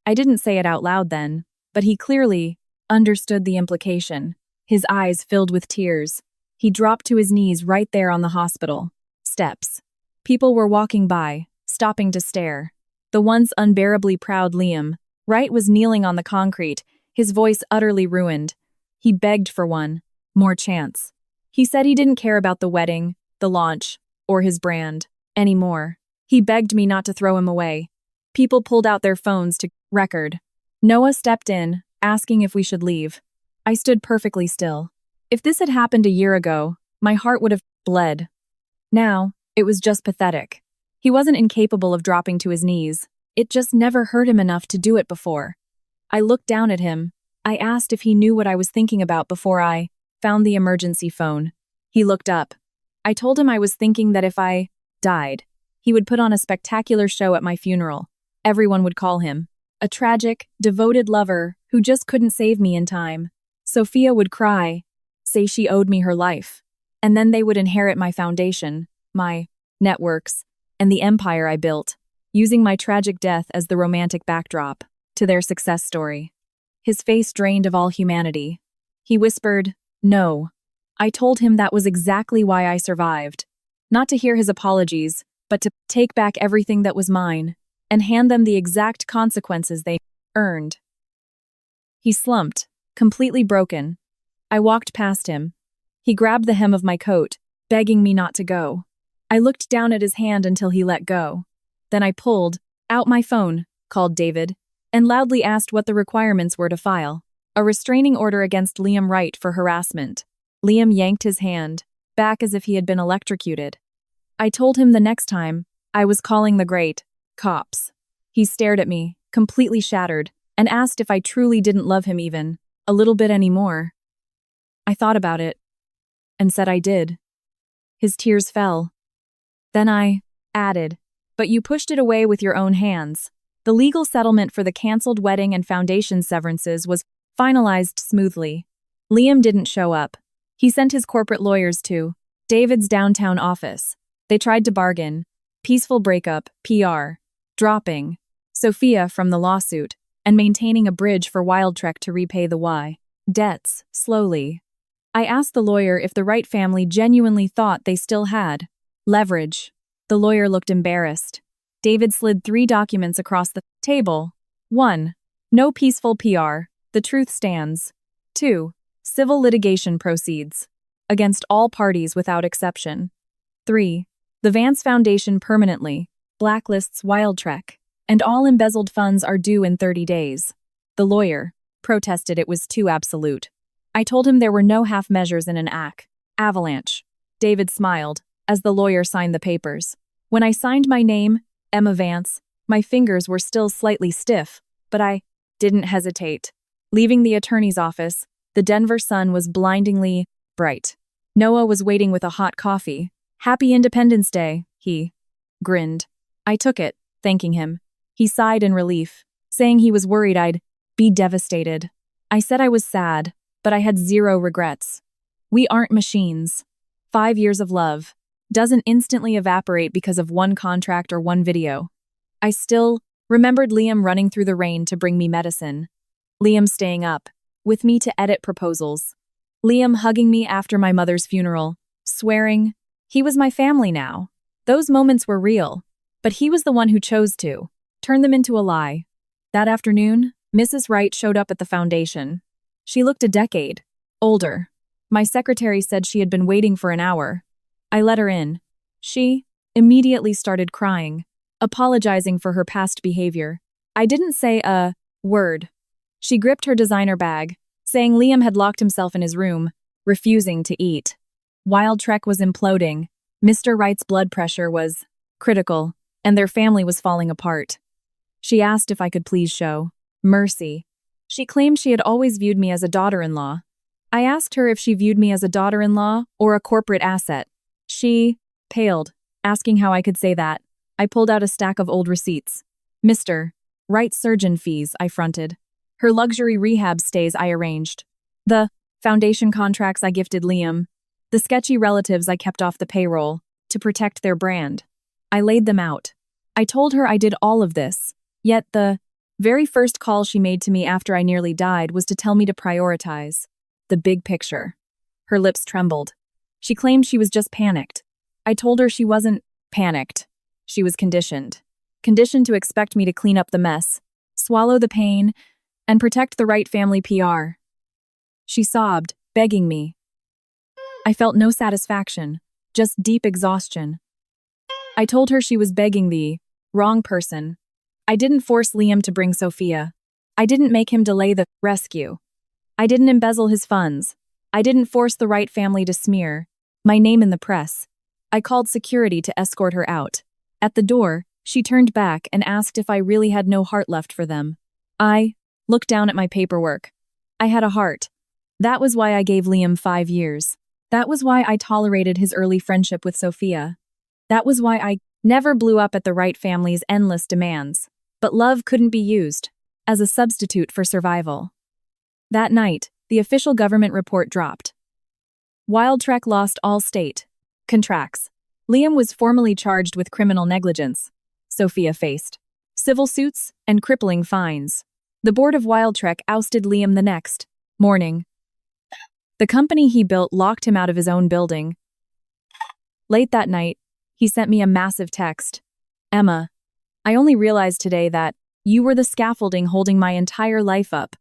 Speaker 1: I didn't say it out loud then, but he clearly understood the implication. His eyes filled with tears. He dropped to his knees right there on the hospital steps. People were walking by, stopping to stare. The once unbearably proud Liam Wright was kneeling on the concrete, his voice utterly ruined. He begged for one more chance. He said he didn't care about the wedding, the launch, or his brand anymore. He begged me not to throw him away. People pulled out their phones to record. Noah stepped in, asking if we should leave. I stood perfectly still. If this had happened a year ago, my heart would have bled. Now, it was just pathetic. He wasn't incapable of dropping to his knees. It just never hurt him enough to do it before. I looked down at him. I asked if he knew what I was thinking about before I found the emergency phone. He looked up. I told him I was thinking that if I died, he would put on a spectacular show at my funeral. Everyone would call him a tragic, devoted lover who just couldn't save me in time. Sophia would cry, say she owed me her life, and then they would inherit my foundation, my networks, and the empire I built, using my tragic death as the romantic backdrop to their success story. His face drained of all humanity. He whispered, "No." I told him that was exactly why I survived. Not to hear his apologies, but to take back everything that was mine and hand them the exact consequences they earned. He slumped, completely broken. I walked past him. He grabbed the hem of my coat, begging me not to go. I looked down at his hand until he let go. Then I pulled out my phone, called David, and loudly asked what the requirements were to file a restraining order against Liam Wright for harassment. Liam yanked his hand back as if he had been electrocuted. I told him the next time I was calling the great cops. He stared at me, completely shattered, and asked if I truly didn't love him even a little bit anymore. I thought about it and said I did. His tears fell. Then I added, "But you pushed it away with your own hands." The legal settlement for the canceled wedding and foundation severances was finalized smoothly. Liam didn't show up. He sent his corporate lawyers to David's downtown office. They tried to bargain. Peaceful breakup, PR. Dropping Sophia from the lawsuit and maintaining a bridge for Wildtrek to repay the debts, slowly. I asked the lawyer if the Wright family genuinely thought they still had leverage. The lawyer looked embarrassed. David slid 3 documents across the table. 1. No peaceful PR. The truth stands. 2. Civil litigation proceeds. Against all parties without exception. 3. The Vance Foundation permanently blacklists Wildtrek, and all embezzled funds are due in 30 days. The lawyer protested it was too absolute. I told him there were no half measures in an Avalanche. David smiled as the lawyer signed the papers. When I signed my name, Emma Vance, my fingers were still slightly stiff, but I didn't hesitate. Leaving the attorney's office, the Denver sun was blindingly bright. Noah was waiting with a hot coffee. "Happy Independence Day," he grinned. I took it, thanking him. He sighed in relief, saying he was worried I'd be devastated. I said I was sad, but I had 0 regrets. We aren't machines. 5 years of love doesn't instantly evaporate because of one contract or one video. I still remembered Liam running through the rain to bring me medicine. Liam staying up with me to edit proposals. Liam hugging me after my mother's funeral, swearing he was my family now. Those moments were real, but he was the one who chose to turn them into a lie. That afternoon, Mrs. Wright showed up at the foundation. She looked a decade older. My secretary said she had been waiting for an hour. I let her in. She immediately started crying, apologizing for her past behavior. I didn't say a word. She gripped her designer bag, saying Liam had locked himself in his room, refusing to eat. Wildtrek was imploding. Mr. Wright's blood pressure was critical, and their family was falling apart. She asked if I could please show mercy. She claimed she had always viewed me as a daughter-in-law. I asked her if she viewed me as a daughter-in-law or a corporate asset. She paled, asking how I could say that. I pulled out a stack of old receipts. Mr. Wright's surgeon fees, I fronted. Her luxury rehab stays, I arranged. The foundation contracts I gifted Liam. The sketchy relatives I kept off the payroll to protect their brand. I laid them out. I told her I did all of this, yet the very first call she made to me after I nearly died was to tell me to prioritize the big picture. Her lips trembled. She claimed she was just panicked. I told her she wasn't panicked. She was conditioned. Conditioned to expect me to clean up the mess, swallow the pain, and protect the Wright family PR. She sobbed, begging me. I felt no satisfaction, just deep exhaustion. I told her she was begging the wrong person. I didn't force Liam to bring Sophia. I didn't make him delay the rescue. I didn't embezzle his funds. I didn't force the Wright family to smear my name in the press. I called security to escort her out. At the door, she turned back and asked if I really had no heart left for them. I looked down at my paperwork. I had a heart. That was why I gave Liam 5 years. That was why I tolerated his early friendship with Sophia. That was why I never blew up at the Wright family's endless demands. But love couldn't be used as a substitute for survival. That night, the official government report dropped. Wildtrek lost all state contracts. Liam was formally charged with criminal negligence. Sophia faced civil suits and crippling fines. The board of Wildtrek ousted Liam the next morning. The company he built locked him out of his own building. Late that night, he sent me a massive text. Emma, I only realized today that you were the scaffolding holding my entire life up.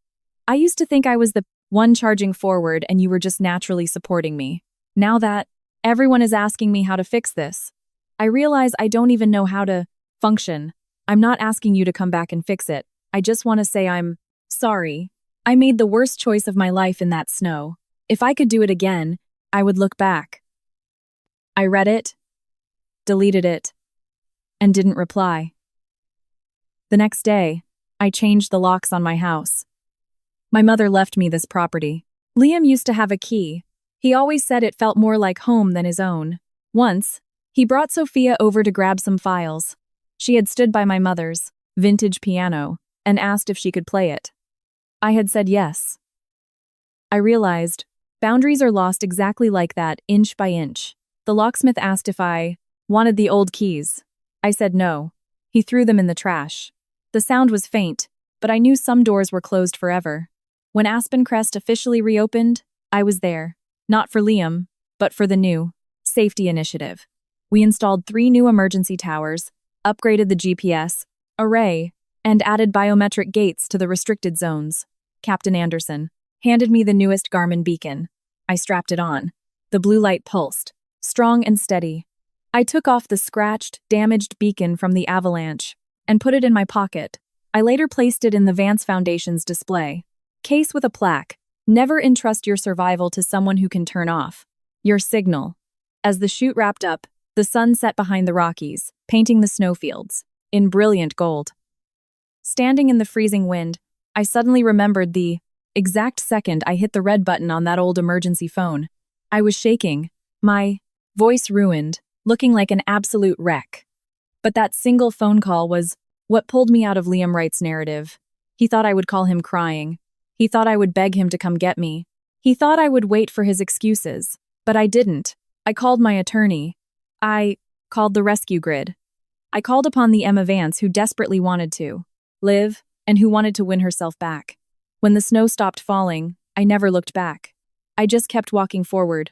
Speaker 1: I used to think I was the one charging forward and you were just naturally supporting me. Now that everyone is asking me how to fix this, I realize I don't even know how to function. I'm not asking you to come back and fix it. I just want to say I'm sorry. I made the worst choice of my life in that snow. If I could do it again, I would look back. I read it, deleted it, and didn't reply. The next day, I changed the locks on my house. My mother left me this property. Liam used to have a key. He always said it felt more like home than his own. Once, he brought Sophia over to grab some files. She had stood by my mother's vintage piano and asked if she could play it. I had said yes. I realized boundaries are lost exactly like that, inch by inch. The locksmith asked if I wanted the old keys. I said no. He threw them in the trash. The sound was faint, but I knew some doors were closed forever. When Aspen Crest officially reopened, I was there. Not for Liam, but for the new safety initiative. We installed 3 new emergency towers, upgraded the GPS array, and added biometric gates to the restricted zones. Captain Anderson handed me the newest Garmin beacon. I strapped it on. The blue light pulsed, strong and steady. I took off the scratched, damaged beacon from the Avalanche and put it in my pocket. I later placed it in the Vance Foundation's display case with a plaque. Never entrust your survival to someone who can turn off your signal. As the shoot wrapped up, the sun set behind the Rockies, painting the snowfields in brilliant gold. Standing in the freezing wind, I suddenly remembered the exact second I hit the red button on that old emergency phone. I was shaking, my voice ruined, looking like an absolute wreck. But that single phone call was what pulled me out of Liam Wright's narrative. He thought I would call him crying. He thought I would beg him to come get me. He thought I would wait for his excuses. But I didn't. I called my attorney. I called the rescue grid. I called upon the Emma Vance who desperately wanted to live and who wanted to win herself back. When the snow stopped falling, I never looked back. I just kept walking forward,